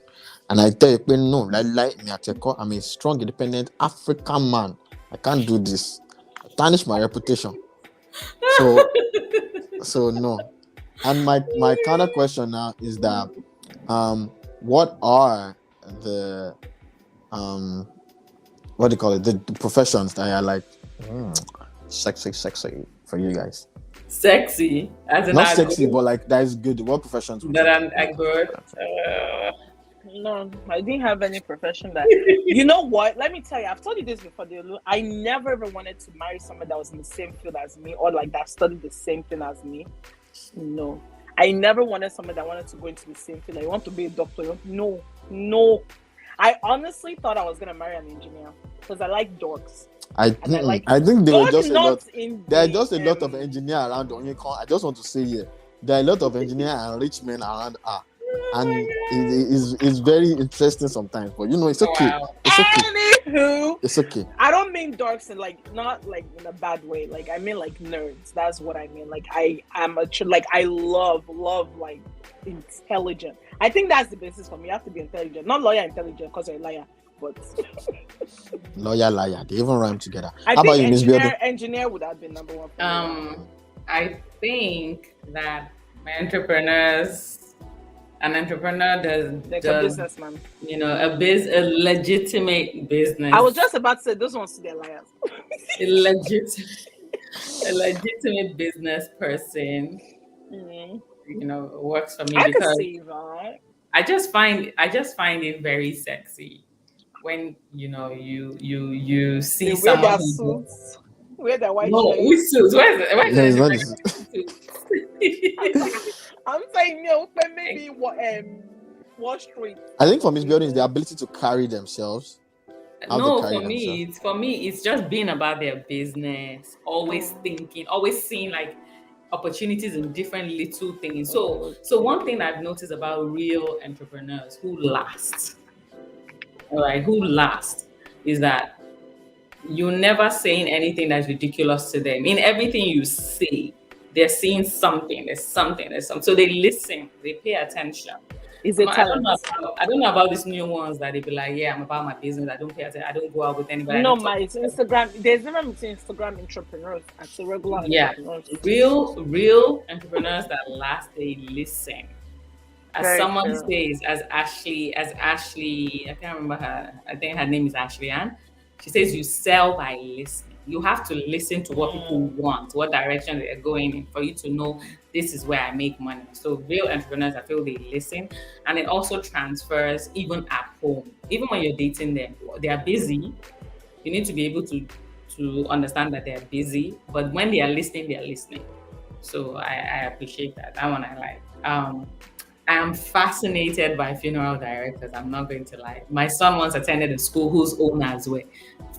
And I tell you, no, like me, I'm a strong, independent African man. I can't do this. I tarnish my reputation. So no. And my counter question now is that what are the what do you call it? The professions that are like sexy for you guys. Sexy, as in not sexy, but like that is good. What professions that are good? No, I didn't have any profession that. You know what? Let me tell you. I've told you this before. I never ever wanted to marry someone that was in the same field as me, or like that studied the same thing as me. No, I never wanted someone that wanted to go into the same field. Like, I want to be a doctor. No. I honestly thought I was gonna marry an engineer because I like dorks. I think there were just a lot. There are just a lot of engineers around Onyeko. I just want to say here, there are a lot of engineers and rich men around her. And it's very interesting sometimes, but you know, it's okay. Wow. It's okay. Anywho, it's okay. I don't mean dorks in like not like in a bad way. Like I mean like nerds. That's what I mean. Like I love like intelligent. I think that's the basis for me. You have to be intelligent, not lawyer intelligent because you're a liar, but lawyer liar. They even rhyme together. How about you, Miss Biodun? Engineer would have been number one. For me. I think that an entrepreneur does a businessman. You know, a legitimate business. I was just about to say those ones to be liars. a legitimate business person. Mm-hmm. You know, works for me I because can see that. I just find it very sexy. when you see They wear someone their who's suits, wear their white no, shirts. which suits? Where's No, it's the not difference? I'm saying no, but maybe Wall Street. I think for Miss Biodun is the ability to carry themselves. How No, they carry themselves. for me, it's just being about their business, always Oh. thinking, always seeing like opportunities in different little things. Oh, So one thing I've noticed about real entrepreneurs who last, all right, who last, is that you're never saying anything that's ridiculous to them. In everything you say, they're seeing something. There's something. So they listen. They pay attention. Is a I don't talent. know. I don't know about these new ones that they be like, yeah, I'm about my business. I don't pay attention. I don't go out with anybody. No, it's Instagram. There's never between Instagram entrepreneurs and the regular entrepreneurs. Real entrepreneurs that last, they listen. As Very someone true. says, as Ashley, I can't remember her. I think her name is Ashley Ann. She says you sell by listening. You have to listen to what people want, what direction they're going in, for you to know this is where I make money. So real entrepreneurs, I feel they listen, and it also transfers even at home. Even when you're dating them, they are busy. You need to be able to understand that they're busy, but when they are listening, they are listening. So I appreciate that. That one I like. I am fascinated by funeral directors. I'm not going to lie. My son once attended a school whose owners were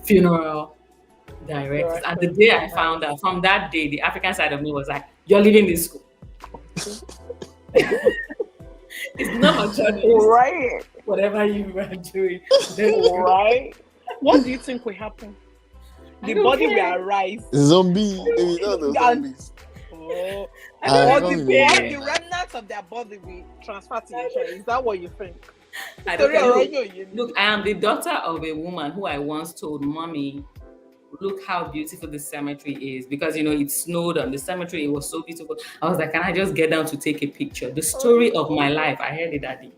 funeral directors. And the day I found out, from that day, the African side of me was like, "You're leaving this school." It's not a journey. Right. Whatever you were doing. Right. What do you think will happen? The body will arise. Zombie. Maybe not the zombies. Oh. I Or don't the know. remnants of their body will transfer to your child. Is that what you think? I don't Sorry, know. Look, I am the daughter of a woman who I once told, "Mommy, look how beautiful the cemetery is," because it snowed on the cemetery. It was so beautiful. I was like, "Can I just get down to take a picture?" The story of my life. I heard it, Daddy.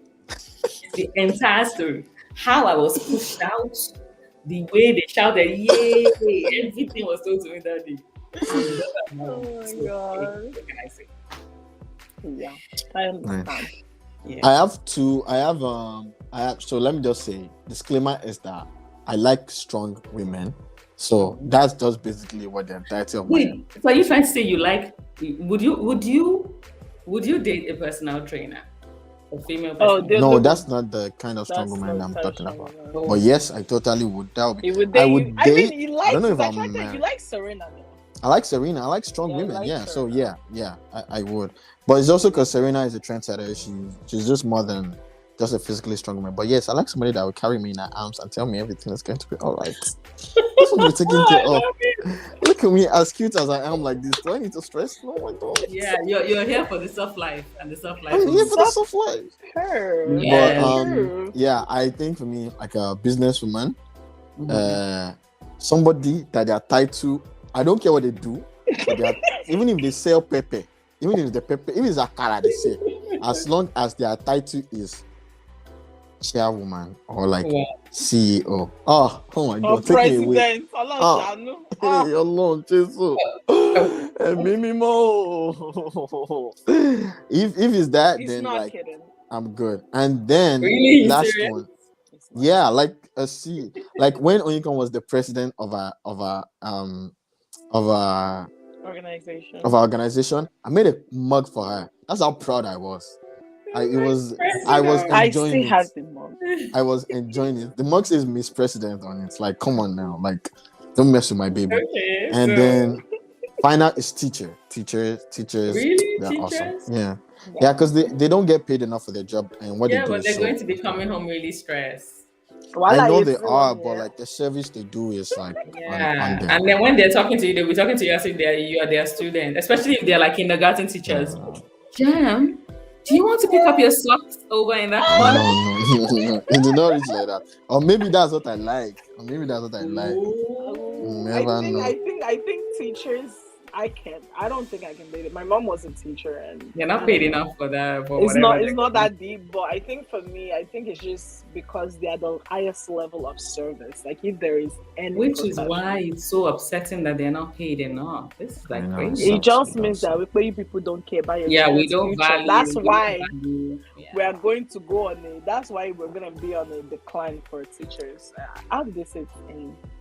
The entire story. How I was pushed out. The way they shouted, "Yay!" Everything was told to me, Daddy. Oh my god. What can I say? Yeah, I understand. Yeah. I have so let me just say, disclaimer is that I like strong women. So that's just basically what the entirety of my Wait, so are you trying to say you like? Would you date a personal trainer, a female personal trainer? No, that's not the kind of strong woman I'm talking about. But yes, I totally would. That would be. I would date. I don't know if I'm married. You like Serena though. I like Serena. I like strong women. like Yeah. So Serena. yeah, I would. But it's also because Serena is a trendsetter. She's just more than just a physically strong woman. But yes, I like somebody that will carry me in her arms and tell me everything is going to be all right. This will be taken care of. Look at me, as cute as I am like this. Do I need to stress? No, I don't. Yeah, you're here for the soft life, and the soft life. I'm here for the soft life. Sure. Yeah. But yeah, I think for me, like a businesswoman, somebody that they are tied to. I don't care what they do, but even if they sell pepper, even if it's akara they say, as long as their title is chairwoman or like CEO. Oh my God, take me away. Hey, alone, Jesus. If it's that, then like kidding. I'm good. And then really? last one. Yeah, like a C. Like when Onyekon was the president of our organization, I made a mug for her. That's how proud I was. I was enjoying it. I was enjoying it. The mug says Miss President on it. It's like, come on now, like, don't mess with my baby. Okay, and then final is teachers. Really? They're teachers? Awesome. Yeah, because they don't get paid enough for their job, and what they do but they're is going to be coming home really stressed. I know they are, but like the service they do is like on them. And then when they're talking to you, they'll be talking to you as if you are their student, especially if they're like kindergarten teachers. Jem, do you want to pick up your socks over in that corner? No. It did not reach like that. Or maybe that's what I like. Never know. I think teachers I don't think I can date it. My mom was a teacher, and You're not paid enough for that, for it's whatever. it's not that deep. But I think for me, I think it's just because they are the highest level of service. Like if there is any, which is why it's so upsetting that they're not paid enough. This is like crazy. It just means that we people don't care about your we don't future. value. That's why we are going to go on a. That's why we're going to be on a decline for teachers. How do they say it?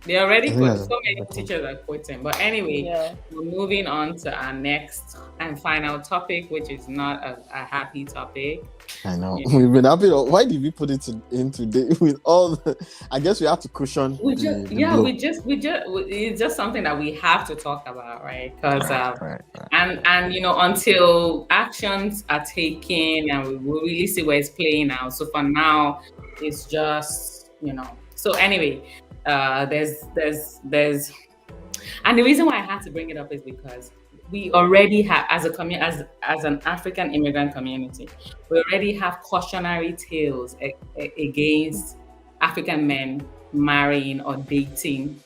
They already quit. So many teachers are quitting. But anyway, we're moving on to our next and final topic, which is not a happy topic. I know. We've been happy. Why did we put it in today with all the, I guess we have to cushion. It's just something that we have to talk about, right? Because and until actions are taken and we will really see where it's playing out. So for now, it's just So anyway, there's and the reason why I had to bring it up is because we already have, as an African immigrant community, we already have cautionary tales against African men marrying or dating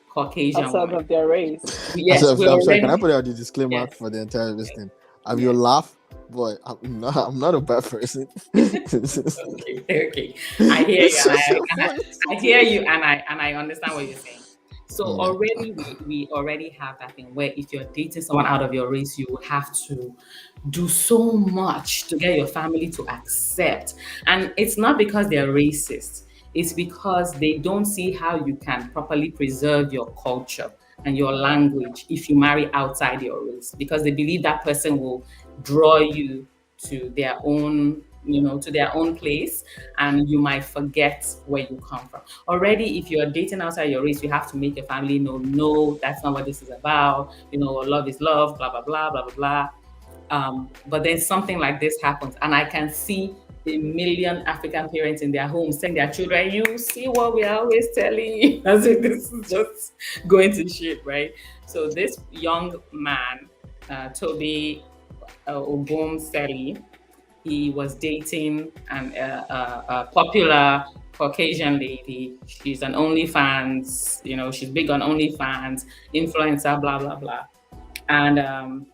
Caucasian outside women of their race. Yes, I'm sorry. Can I put out the disclaimer for the entire listening? Have you laugh? Boy, I'm not a bad person. Okay. I hear you. I hear you, and I understand what you're saying. So already we already have that thing where if you're dating someone out of your race, you have to do so much to get your family to accept. And it's not because they're racist. It's because they don't see how you can properly preserve your culture and your language if you marry outside your race, because they believe that person will draw you to their own place, and you might forget where you come from. Already, if you're dating outside your race, you have to make your family know, no, that's not what this is about. Love is love, blah, blah, blah, blah, blah, blah. But then something like this happens, and I can see a million African parents in their homes saying their children, you see what we are always telling you, as if this is just going to shit, right? So this young man, Toby Obumseli, he was dating a popular Caucasian lady. She's an OnlyFans, she's big on OnlyFans, influencer, blah, blah, blah. And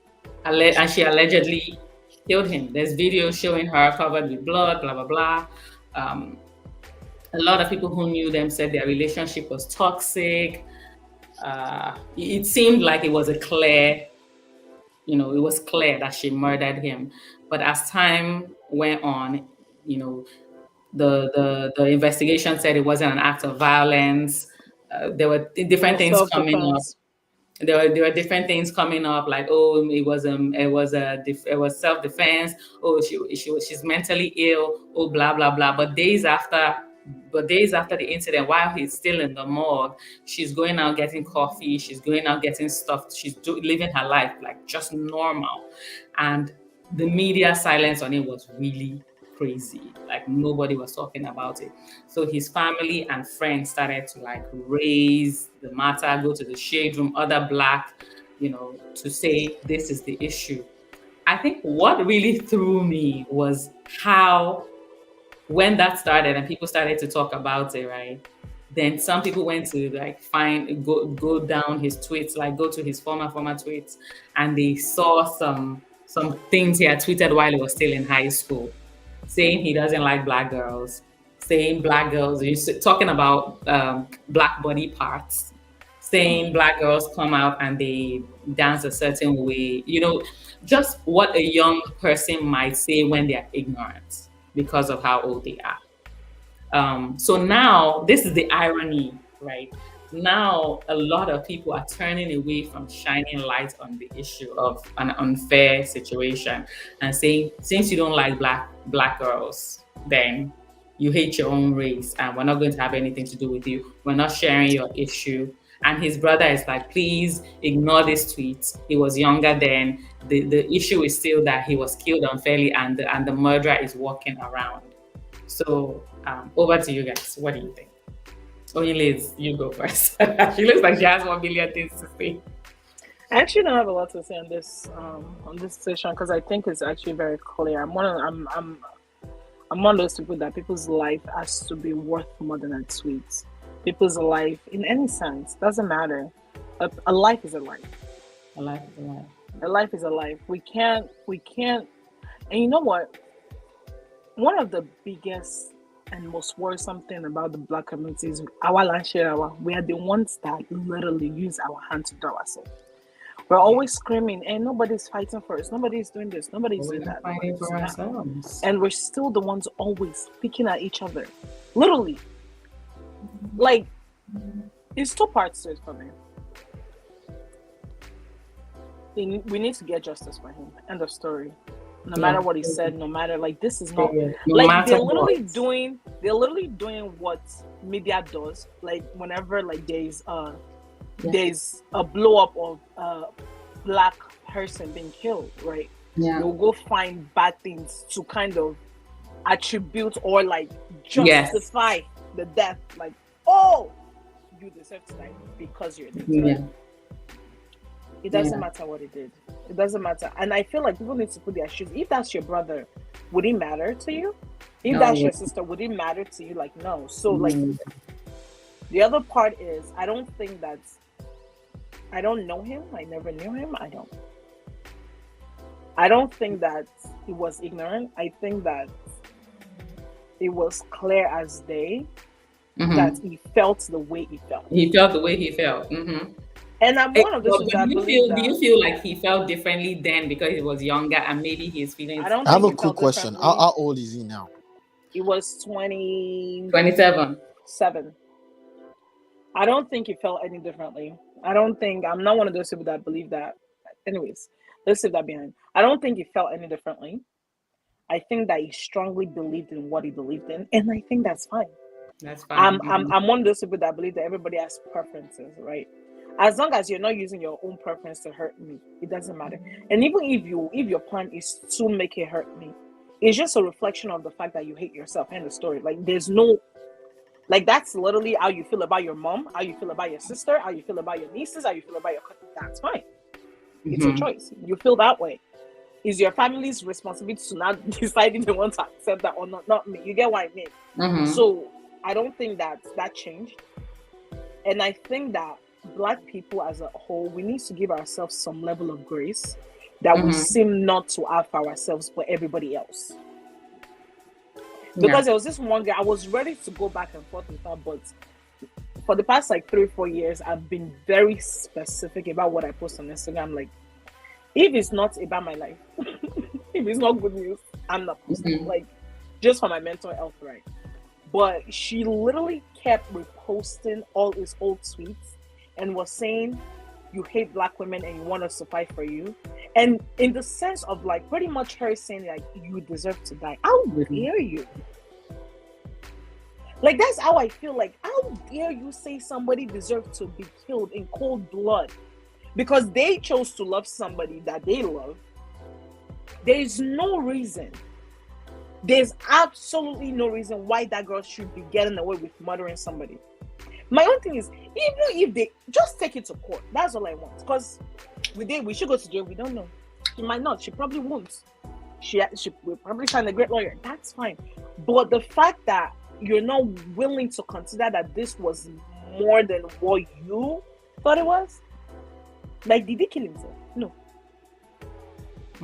she allegedly killed him. There's videos showing her covered with blood, blah, blah, blah. A lot of people who knew them said their relationship was toxic. It seemed like it was clear that she murdered him. But as time went on, the investigation said it wasn't an act of violence. There were different things coming up. There were different things coming up, like, oh, it was self-defense. Oh, she's mentally ill. Oh, blah blah blah. But days after the incident, while he's still in the morgue, she's going out getting coffee. She's going out getting stuff. She's living her life like just normal, and the media silence on it was really crazy. Like nobody was talking about it. So his family and friends started to raise the matter, go to the shade room, other Black, to say this is the issue. I think what really threw me was how, when that started and people started to talk about it, right? Then some people went to go down his tweets, go to his former tweets, and they saw some things he had tweeted while he was still in high school, saying he doesn't like Black girls, saying Black girls, talking about Black body parts, saying Black girls come out and they dance a certain way, just what a young person might say when they're ignorant because of how old they are. So now, this is the irony, right? Now, a lot of people are turning away from shining light on the issue of an unfair situation and saying, since you don't like black girls, then you hate your own race and we're not going to have anything to do with you. We're not sharing your issue. And his brother is like, please ignore this tweet. He was younger then. The issue is still that he was killed unfairly and the murderer is walking around. So over to you guys. What do you think? Oyin-Liz, you go first. She looks like she has 1 million things to say. I actually don't have a lot to say on this session because I think it's actually very clear. I'm one of those people that people's life has to be worth more than a tweet. People's life, in any sense, doesn't matter. A life is a life, A life is a life. A life is a life. We can't. And you know what? One of the biggest and most worrisome thing about the Black community is our Lansherawa. We are the ones that literally use our hand to do ourselves. We're always screaming, and nobody's fighting for us. Nobody's doing this. Nobody's We're doing not that. fighting Nobody's for doing that. ourselves. And we're still the ones always picking at each other. Literally. Like, it's two parts to it for me. We need to get justice for him. End of story. No matter what he said, no matter, like, this is not like they're literally doing what media does. Like, whenever like there's a blow up of a Black person being killed, right? Yeah. You'll go find bad things to kind of attribute or like justify the death. Like, oh, you deserve to die because you're dead. Yeah. It doesn't matter what he did. It doesn't matter. And I feel like people need to put their shoes. If that's your brother, would it matter to you? If that's your sister, would it matter to you? Like, no. So like the other part is I don't know him. I never knew him. I don't think that he was ignorant. I think that it was clear as day that he felt the way he felt. He felt the way he felt. Mm-hmm. And I'm one of those that believe that. Do you feel like he felt differently then because he was younger and maybe his feelings? I have a quick question. How old is he now? He was 27. I don't think he felt any differently. I'm not one of those people that believe that. Anyways, let's leave that behind. I don't think he felt any differently. I think that he strongly believed in what he believed in, and I think that's fine. That's fine. I'm one of those people that believe that everybody has preferences, right? As long as you're not using your own preference to hurt me, it doesn't matter. And even if your plan is to make it hurt me, it's just a reflection of the fact that you hate yourself. End of story. Like, there's no, like, that's literally how you feel about your mom, how you feel about your sister, how you feel about your nieces, how you feel about your cousin. That's fine. It's a choice. You feel that way. It's your family's responsibility to not decide if they want to accept that or not me. You get what I mean? So I don't think that changed. And I think that Black people as a whole, we need to give ourselves some level of grace that we seem not to have for ourselves but everybody else. Because there was this one girl, I was ready to go back and forth with her, but for the past like 3-4 years, I've been very specific about what I post on Instagram. Like, if it's not about my life, if it's not good news, I'm not posting. Like, just for my mental health, right? But she literally kept reposting all his old tweets and was saying, you hate Black women and you want us to fight for you. And in the sense of like pretty much her saying like, you deserve to die. How dare you? Like, that's how I feel. Like, how dare you say somebody deserves to be killed in cold blood because they chose to love somebody that they love? There is no reason. There's absolutely no reason why that girl should be getting away with murdering somebody. My own thing is, even if they just take it to court, that's all I want. Because we should go to jail. We don't know. She might not. She probably won't. She will probably find a great lawyer. That's fine. But the fact that you're not willing to consider that this was more than what you thought it was, like, did he kill himself? No.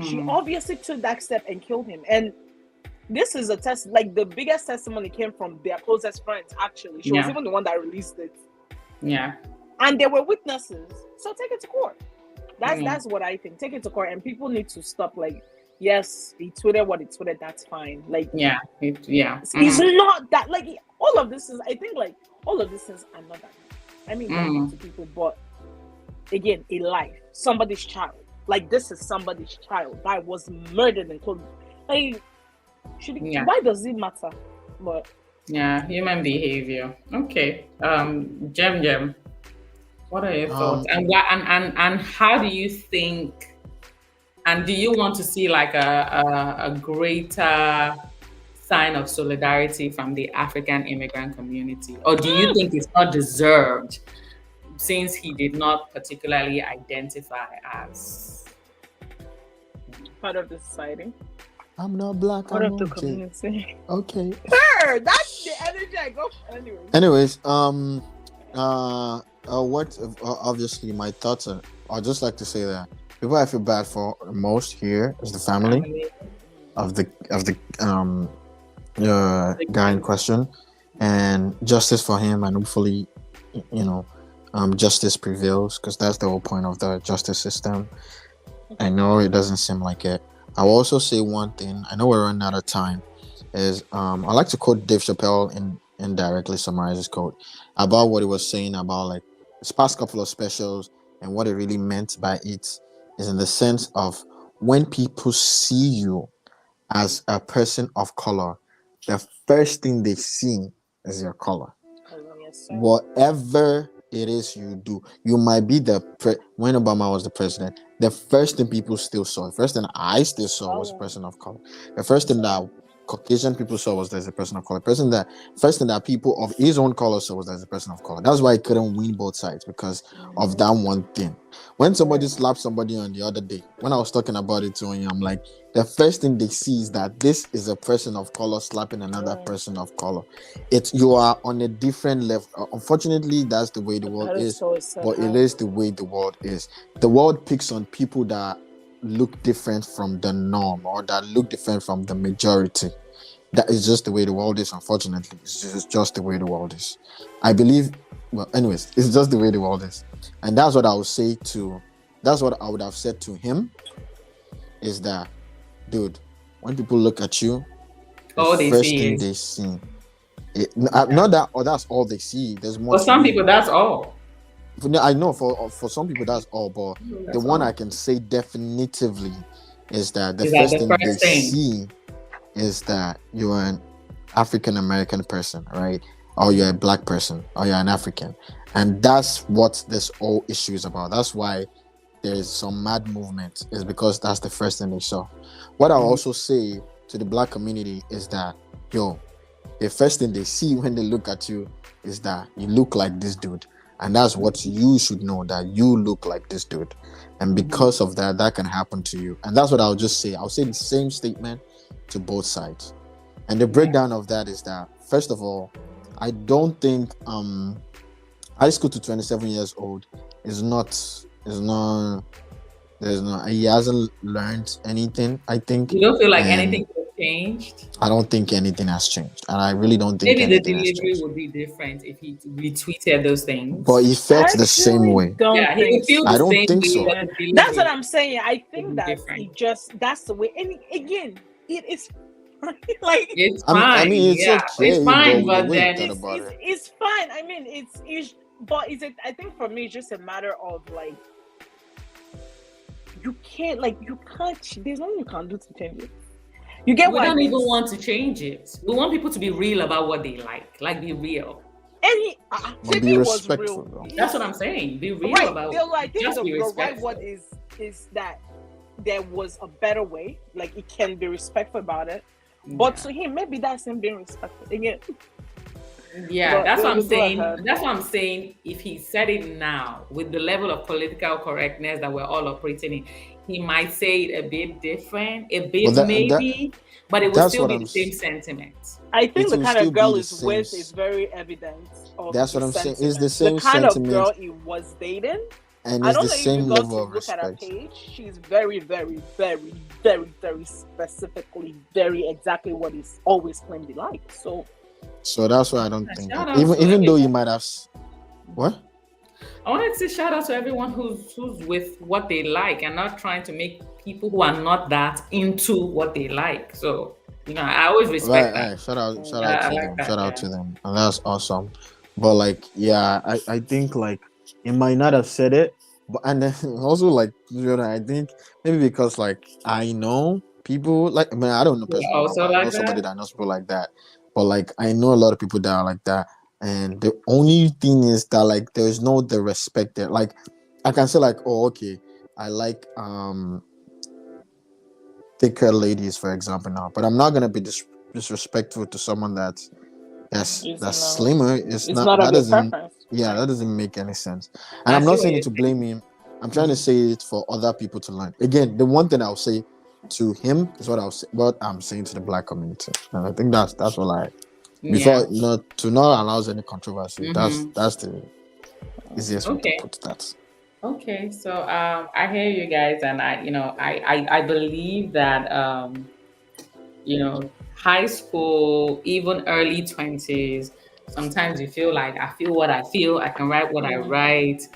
She obviously took that step and killed him. And this is a test, like, the biggest testimony came from their closest friends, actually. She was even the one that released it. Yeah. And there were witnesses. So take it to court. That's what I think. Take it to court, and people need to stop, like, yes, he tweeted what he tweeted, that's fine. Like, it's not that, like, all of this is, I think, like, all of this is another. I mean, to people, but again, a life, somebody's child. Like, this is somebody's child that was murdered and killed. Like, why does it matter? But human behavior. Okay. Jem, what are your thoughts? And how do you think, and do you want to see like a greater sign of solidarity from the African immigrant community? Or do you think it's not deserved since he did not particularly identify as part of the society? I'm not Black. Part I'm of the okay. community. Okay. Sure, that's the energy I go for. Anyways, what obviously my thoughts I'd just like to say that people I feel bad for most here is the family of the guy in question, and justice for him, and hopefully, you know, justice prevails, because that's the whole point of the justice system. I know it doesn't seem like it. I'll also say one thing. I know we're running out of time. Is I like to quote Dave Chappelle and indirectly summarize his quote about what he was saying about like his past couple of specials, and what it really meant by it is in the sense of when people see you as a person of color, the first thing they see is your color. Yes, sir. Whatever it is you do, you might be when Obama was the president, the first thing people still saw, the first thing I still saw was a person of color. The first thing that Caucasian people saw was there's a person of color. First thing that people of his own color saw was there's a person of color. That's why he couldn't win both sides, because of that one thing. When somebody slapped somebody on the other day, when I was talking about it to him, I'm like, the first thing they see is that this is a person of color slapping another person of color. You are on a different level. Unfortunately, that's the way the world is, but it is the way the world is. The world picks on people that look different from the norm, or that look different from the majority. That is just the way the world is. Unfortunately, it's just the way the world is. I believe, well, anyways, it's just the way the world is. And that's what I would say that's what I would have said to him, is that, dude, when people look at you, the first thing they see, not that, or that's all they see. There's more. For some people, that's all. I know for some people that's all, but the one I can say definitively is that the first thing they see is that you're an African American person, right? Or you're a black person, or you're an African. And that's what this whole issue is about. That's why there's some mad movement, is because that's the first thing they saw. What I'll also say to the black community is that, the first thing they see when they look at you is that you look like this dude. And that's what you should know, that you look like this dude. And because of that, that can happen to you. And that's what I'll just say. I'll say the same statement to both sides. And the breakdown of that is that, first of all, I don't think high school to 27 years old he hasn't learned anything, I think. You don't feel like anything has changed? I don't think anything has changed. And I really don't think maybe the delivery would be different if he retweeted those things. But he felt the same way. I don't think so. That's what I'm saying. I think that that's the way. And again, it is like it's fine. I mean, it's okay. It's fine, but then it's fine. I mean, but is it? I think for me, it's just a matter of like, you can't. There's nothing you can do to change it. You get we don't even want to change it. We want people to be real about what they like be real. And be respectful. Real. That's what I'm saying. Be real about it. Just be respectful. Right, what is that there was a better way. Like, it can be respectful about it. But to him, maybe that's him being respectful again. Yeah, that's what I'm saying. That's what I'm saying. If he said it now, with the level of political correctness that we're all operating in, he might say it a bit different, maybe, but it will still be the same sentiment. I think the kind of girl is with is very evident. That's what I'm saying. It's the same kind sentiment. of girl he was dating. And it's the same level of respect. Look at her page, she's very, very, very, very, very specifically, very exactly what he's always claimed he likes. So that's why I don't think even though you might have what? I wanted to shout out to everyone who's with what they like and not trying to make people who are not that into what they like. So, I always respect that. Right. Shout out to them. And that's awesome. But I think he might not have said it, but and then also I think maybe because I know people I don't know personally. I know somebody that knows people like that. But I know a lot of people that are like that, and the only thing is that there's no the respect there. I can say oh, okay, I like thicker ladies, for example, now, but I'm not gonna be disrespectful to someone that's slimmer. It's not that doesn't that doesn't make any sense. And I'm not saying it to blame him. I'm trying to say it for other people to learn. Again, the one thing I'll say to him is what I'm saying to the black community, and I think that's what before to not allow any controversy. That's the easiest way to put that. Okay, so I hear you guys, and I believe that high school, even early 20s, sometimes you feel like I feel what I feel, I can write what I write.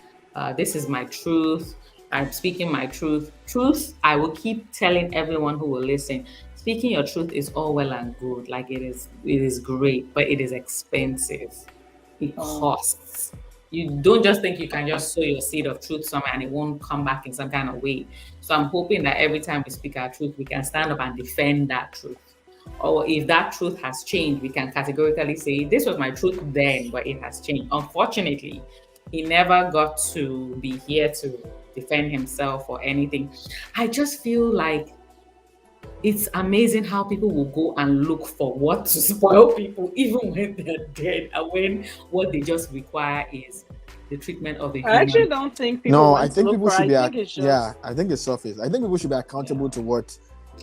This is my truth. I'm speaking my truth. Truth, I will keep telling everyone who will listen. Speaking your truth is all well and good. Like it is great, but it is expensive. It costs. You don't just think you can just sow your seed of truth somewhere and it won't come back in some kind of way. So I'm hoping that every time we speak our truth, we can stand up and defend that truth. Or if that truth has changed, we can categorically say, this was my truth then, but it has changed. Unfortunately, he never got to be here to defend himself or anything. I just feel like it's amazing how people will go and look for what to spoil people, even when they're dead, and when what they just require is the treatment of a I actually human. don't think people No, want I to think look people for. should be. I think it's just Yeah, I think it's surface. I think people should be accountable to what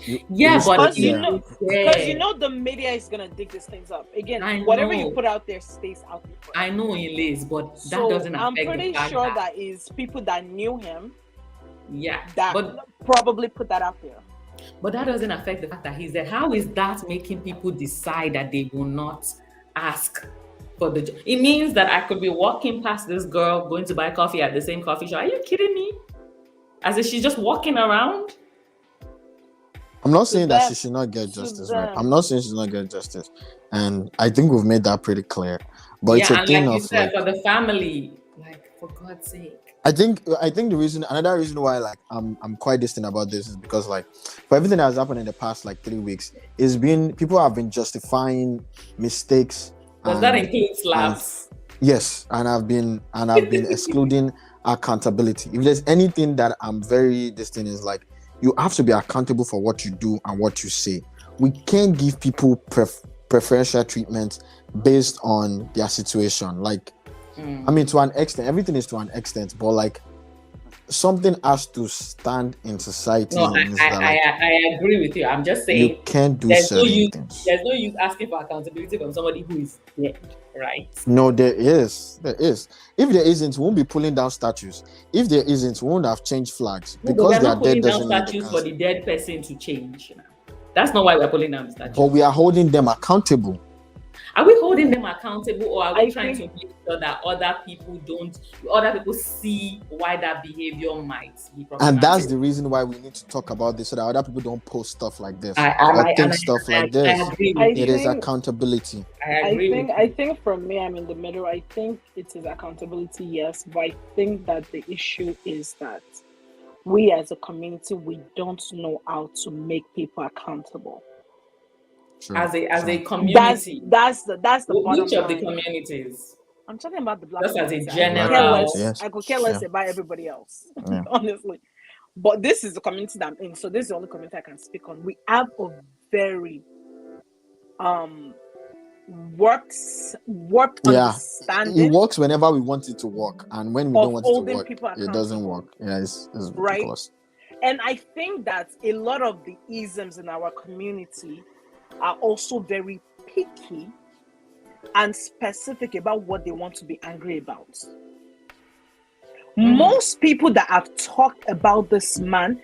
you Yeah, but because yeah. the media is gonna dig these things up again. I Whatever you know. put out there stays out there. I know Liz, but that So doesn't I'm affect the pretty fact sure that that is people that knew him yeah, that but probably put that out there. that doesn't affect the fact that he's there. How is that making people decide that they will not ask for the job? It means that I could be walking past this girl going to buy coffee at the same coffee shop. Are you kidding me? As if she's just walking around. I'm not saying that them- she should not get to justice, right? them. I'm not saying she's not get justice, and I think we've made that pretty clear. But it's a and thing like you of said, like, for the family, like for God's sake. I think another reason why like I'm quite distant about this is because like for everything that has happened in the past like 3 weeks, people have been justifying mistakes. Does that include slaps? Yes, and I've been excluding accountability. If there's anything that I'm very distant is like you have to be accountable for what you do and what you say. We can't give people preferential treatment based on their situation. Like, I mean, to an extent, everything is to an extent, but like something has to stand in society. No, I agree with you. I'm just saying you can't do there's certain things. things. There's no use asking for accountability from somebody who is dead, right? No, there is. If there isn't, we won't be pulling down statues. If there isn't, we won't have changed flags because they are dead. Doesn't mean statues for the dead person to change. That's not why we're pulling down the statues. But we are holding them accountable. Are we holding them accountable, or are we trying to make sure that other people see why that behavior might be problematic? And that's the reason why we need to talk about this so that other people don't post stuff like this stuff like this. It is accountability. I think for me, I'm in the middle. I think it is accountability, yes, but I think that the issue is that we as a community, we don't know how to make people accountable. True, as a community. That's the bottom which of line. the communities? I'm talking about the black just as a community. general. I could care less about everybody else, honestly. But this is the community that I'm in, so this is the only community I can speak on. We have a very warped understanding. It works whenever we want it to work, and when we don't want it to work, it doesn't work. Yeah, it's ridiculous. And I think that a lot of the isms in our community are also very picky and specific about what they want to be angry about. Most people that have talked about this man,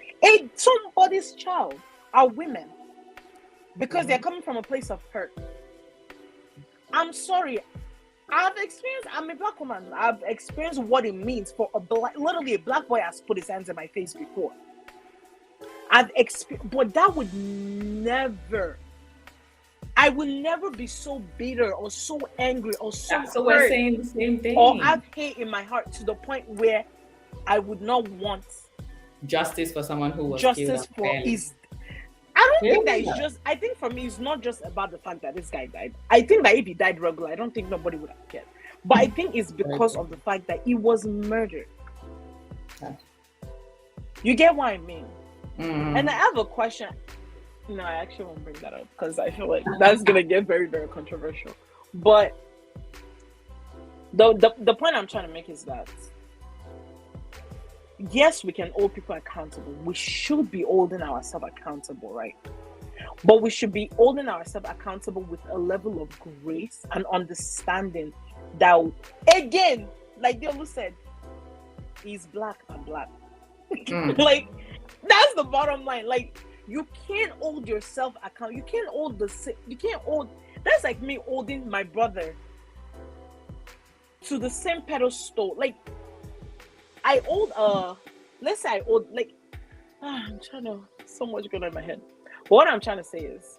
somebody's child, are women because they're coming from a place of hurt. I'm sorry, I'm a black woman. I've experienced what it means for literally a black boy has put his hands in my face before. But that would never, I will never be so bitter or so angry or so hurt. So we're saying the same thing. Or have hate in my heart to the point where I would not want justice for someone who was justice for his. I don't think that it's just. I think for me, it's not just about the fact that this guy died. I think that if he died regular, I don't think nobody would have cared. But I think it's because of the fact that he was murdered. You get what I mean? And I have a question. No, I actually won't bring that up because I feel like that's gonna get very, very controversial. But the point I'm trying to make is that yes, we can hold people accountable. We should be holding ourselves accountable, right? But we should be holding ourselves accountable with a level of grace and understanding that, again, like Diolu said, is black and black. Mm. Like, that's the bottom line. Like, you can't hold yourself account. You can't hold that's like me holding my brother to the same pedestal. Like, I hold let's say I hold, like, I'm trying to, so much going on in my head. But what I'm trying to say is,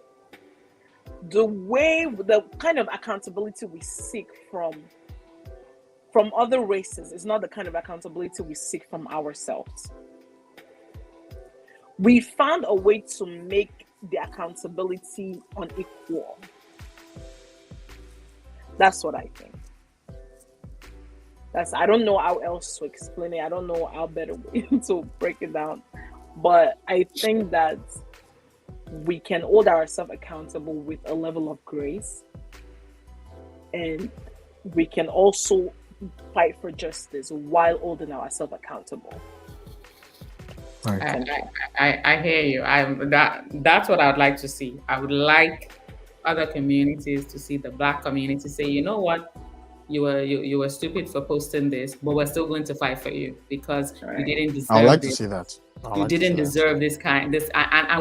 the kind of accountability we seek from other races is not the kind of accountability we seek from ourselves. We found a way to make the accountability unequal. That's what I think. I don't know how else to explain it. I don't know how better way to break it down. But I think that we can hold ourselves accountable with a level of grace. And we can also fight for justice while holding ourselves accountable. I hear you. That's what I would like to see. I would like other communities to see the Black community say, you know what, you were stupid for posting this, but we're still going to fight for you because you didn't deserve. I would like this. to see that. You didn't deserve this, and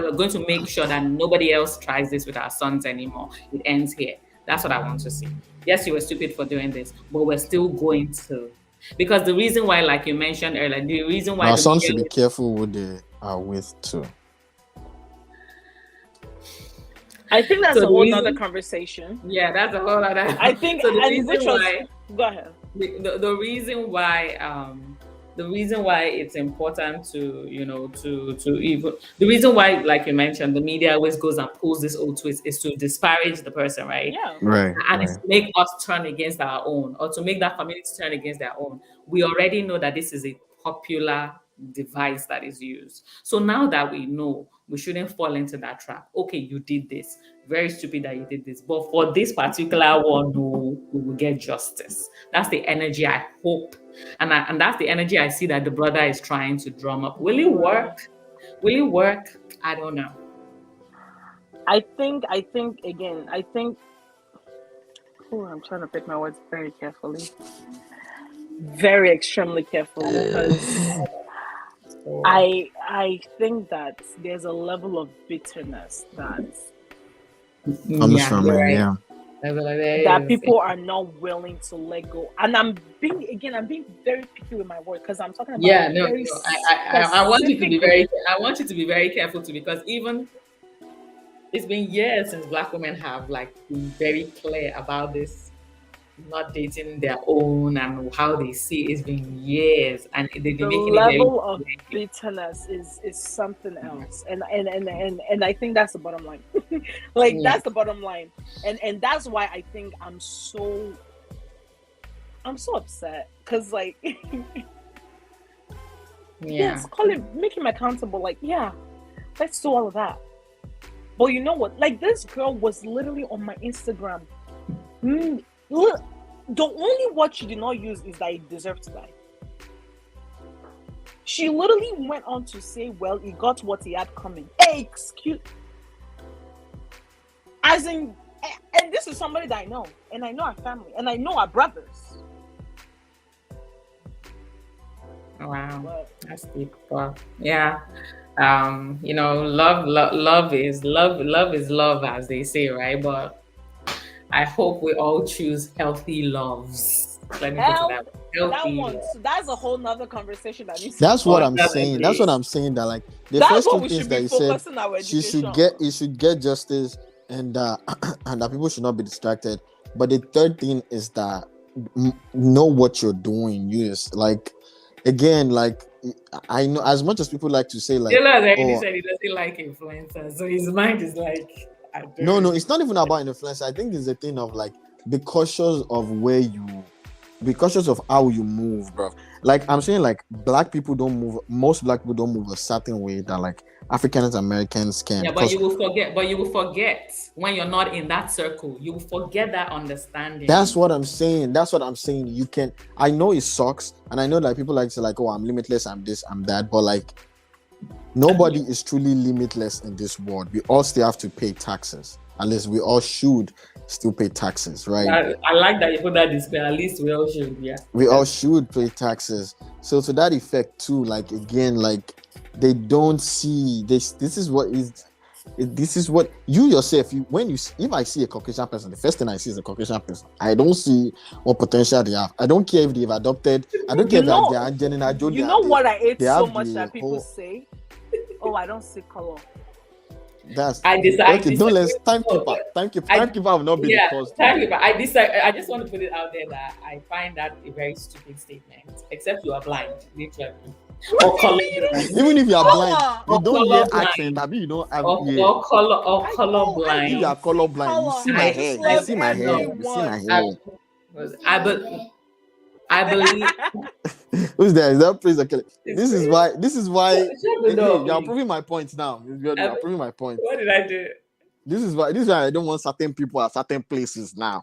we're going to make sure that nobody else tries this with our sons anymore. It ends here. That's what I want to see. Yes, you were stupid for doing this, but we're still going to. Because the reason why, like you mentioned earlier, the reason why our sons should be careful what they are with too. I think that's a whole other conversation. Yeah, that's a whole other. I think. So the reason why. Go ahead. The reason why it's important to, even the reason why, like you mentioned, the media always goes and pulls this old twist is to disparage the person, right? Yeah. Right. And it's to make us turn against our own, or to make that community turn against their own. We already know that this is a popular device that is used. So now that we know, we shouldn't fall into that trap. Okay, you did this. Very stupid that you did this. But for this particular one, we will get justice. That's the energy I hope. And that's the energy I see that the brother is trying to drum up. Will it work? Will it work? I don't know. I think I'm trying to pick my words very carefully. Very extremely carefully, because I think that there's a level of bitterness that that people are not willing to let go. And I'm being very picky with my word, because I'm talking about I want you to be very careful too, because even it's been years since Black women have been very clear about this, not dating their own and how they see it. It's been years, and they've been making the level of bitterness is something else, and I think that's the bottom line. That's the bottom line, and that's why I think I'm so upset, because yes, make him accountable. Let's do all of that. But you know what? This girl was literally on my Instagram. Look, the only word she did not use is that he deserved to die. She literally went on to say, well, he got what he had coming. Hey, excuse. As in, and this is somebody that I know, and I know our family, and I know our brothers. Wow, that's deep. Wow. Yeah. Love is love, as they say, right? But I hope we all choose healthy loves. Let me put it that way. That's a whole nother conversation that needs. That's what I'm saying. That's what I'm saying. That the first two things that you said, you should get justice, and and that people should not be distracted. But the third thing is that know what you're doing. You just I know, as much as people like to say Taylor already said he doesn't like influencers, so his mind is no, it's not even about influence. I think it's a thing of be cautious of be cautious of how you move, bro. I'm saying, Black people don't move. Most Black people don't move a certain way that Africans, Americans can. Yeah, but you will forget. When you're not in that circle. You will forget that understanding. That's what I'm saying. You can. I know it sucks, and I know that people like to say oh, I'm limitless, I'm this, I'm that, but nobody is truly limitless in this world. We all still have to pay taxes. At least we all should still pay taxes, right? I like that you put that display. At least we all should, yeah. We all should pay taxes. So to that effect too, like again, like they don't see this. This is what you yourself. If I see a Caucasian person, the first thing I see is a Caucasian person. I don't see what potential they have. I don't care if they've adopted. I don't care if they are Angelina Jolie. You know what I hate they so have much the that people whole- say? Oh, I don't see color. I decide. Okay, don't let's timekeeper will not be the cause. Timekeeper. I decide. I just want to put it out there that I find that a very stupid statement. Except you are blind, literally, or color. Even if you are blind, you don't hear colorblind. accent. I mean, you don't have or color blind. If you are colorblind, you see my hair. You see my hair. You see my hair. I believe. Who's there? Is that praise? Okay. This is why. You are Hey, proving my point now. You are proving my point. what did I do? This is why I don't want certain people at certain places now.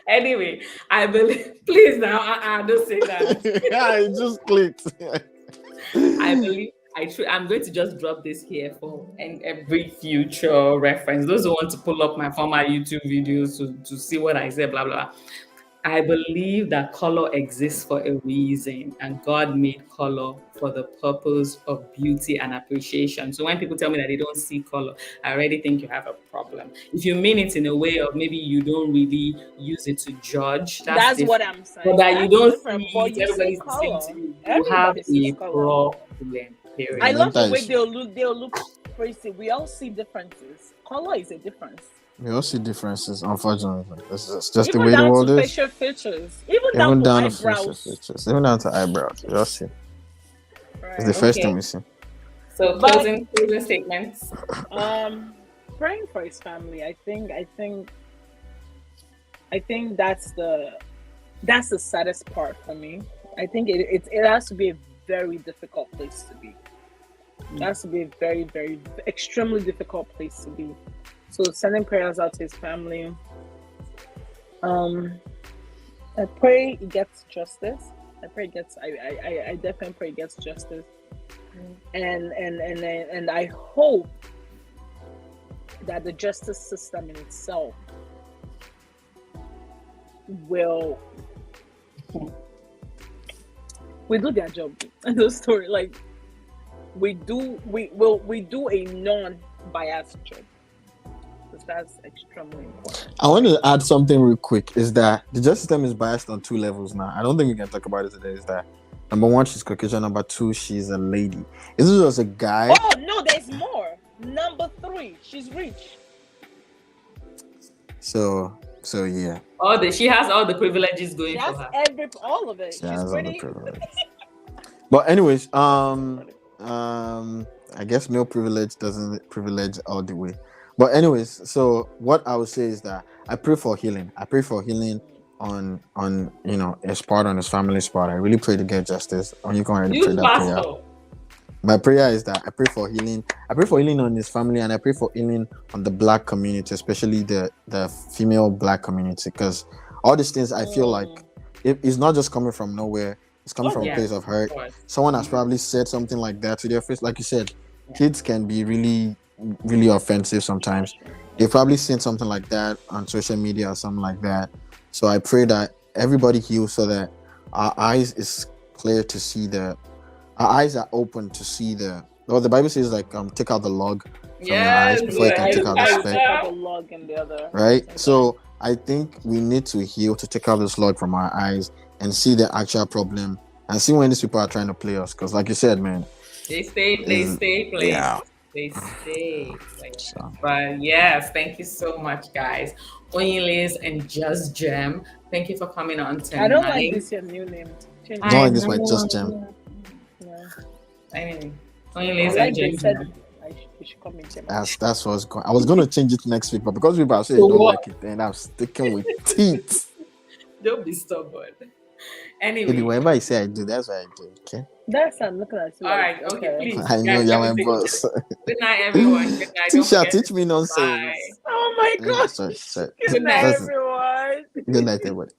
Anyway, I believe. Please now, don't say that. Yeah, it just clicked. I believe. I'm going to just drop this here for every future reference. Those who want to pull up my former YouTube videos to see what I said, blah blah. I believe that color exists for a reason, and God made color for the purpose of beauty and appreciation. So when people tell me that they don't see color, I already think you have a problem. If you mean it in a way of maybe you don't really use it to judge, that's what I'm saying. But that that's you don't different, see it, everybody's the color. same to you. You have a problem. Period. I love the way they'll look crazy. We all see differences. Color is a difference. We all see differences, unfortunately. It's just Even the way the down world to is. facial features. Even down to eyebrows. facial features. Even down to eyebrows. You all see. Right. It's the first thing we see. So closing statements. Praying for his family. I think that's the saddest part for me. I think it has to be a very difficult place to be. It has to be a very, very extremely difficult place to be. So sending prayers out to his family. I pray he gets justice. I definitely pray he gets justice. And I hope that the justice system in itself will do their job. And the story, like we do a non-biased job. That's extremely important. I want to add something real quick. Is that the justice system is biased on 2 levels now. I don't think we can talk about it today. Is that number 1, she's Caucasian. Number 2, she's a lady. Is this just a guy? Oh no, there's more. Number 3, she's rich. So yeah. She has all the privileges going for her. All of it. She She's has all pretty. the privilege. But anyways, I guess male privilege doesn't privilege all the way. But anyways, so what I would say is that I pray for healing. I pray for healing on his part, on his family's part. I really pray to get justice. You can already pray that prayer. My prayer is that I pray for healing. I pray for healing on his family, and I pray for healing on the Black community, especially the female Black community, because all these things I feel like it's not just coming from nowhere. It's coming from a place of hurt. Someone has probably said something like that to their face. Like you said, kids can be really, really offensive sometimes. They've probably seen something like that on social media or something like that. So I pray that everybody heals so that our eyes is clear to see our eyes are open to see the Bible says like take out the log from your eyes before you can take out the speck. Right? So I think we need to heal to take out this log from our eyes and see the actual problem and see when these people are trying to play us. Because like you said, man, they stay playing. Yeah. They stay playing. But yes, thank you so much, guys. Oyin-Liz and Just Jem, thank you for coming on tonight. I don't like this your new name. Don't like this my Just Jem. Anyway, Oyin-Liz and Jem. That's what's going. I was going to change it next week, but because people are saying they don't like it, then I'm sticking with teeth. Don't be stubborn. Anyway, whatever I say I do, that's what I do. Okay. That's I'm looking at you. All right. Okay. Please. I know you're my boss. Good night, everyone. Good night. Teacher, teach me nonsense. Bye. Oh my gosh. Sorry. Good night, everyone. Good night, everybody.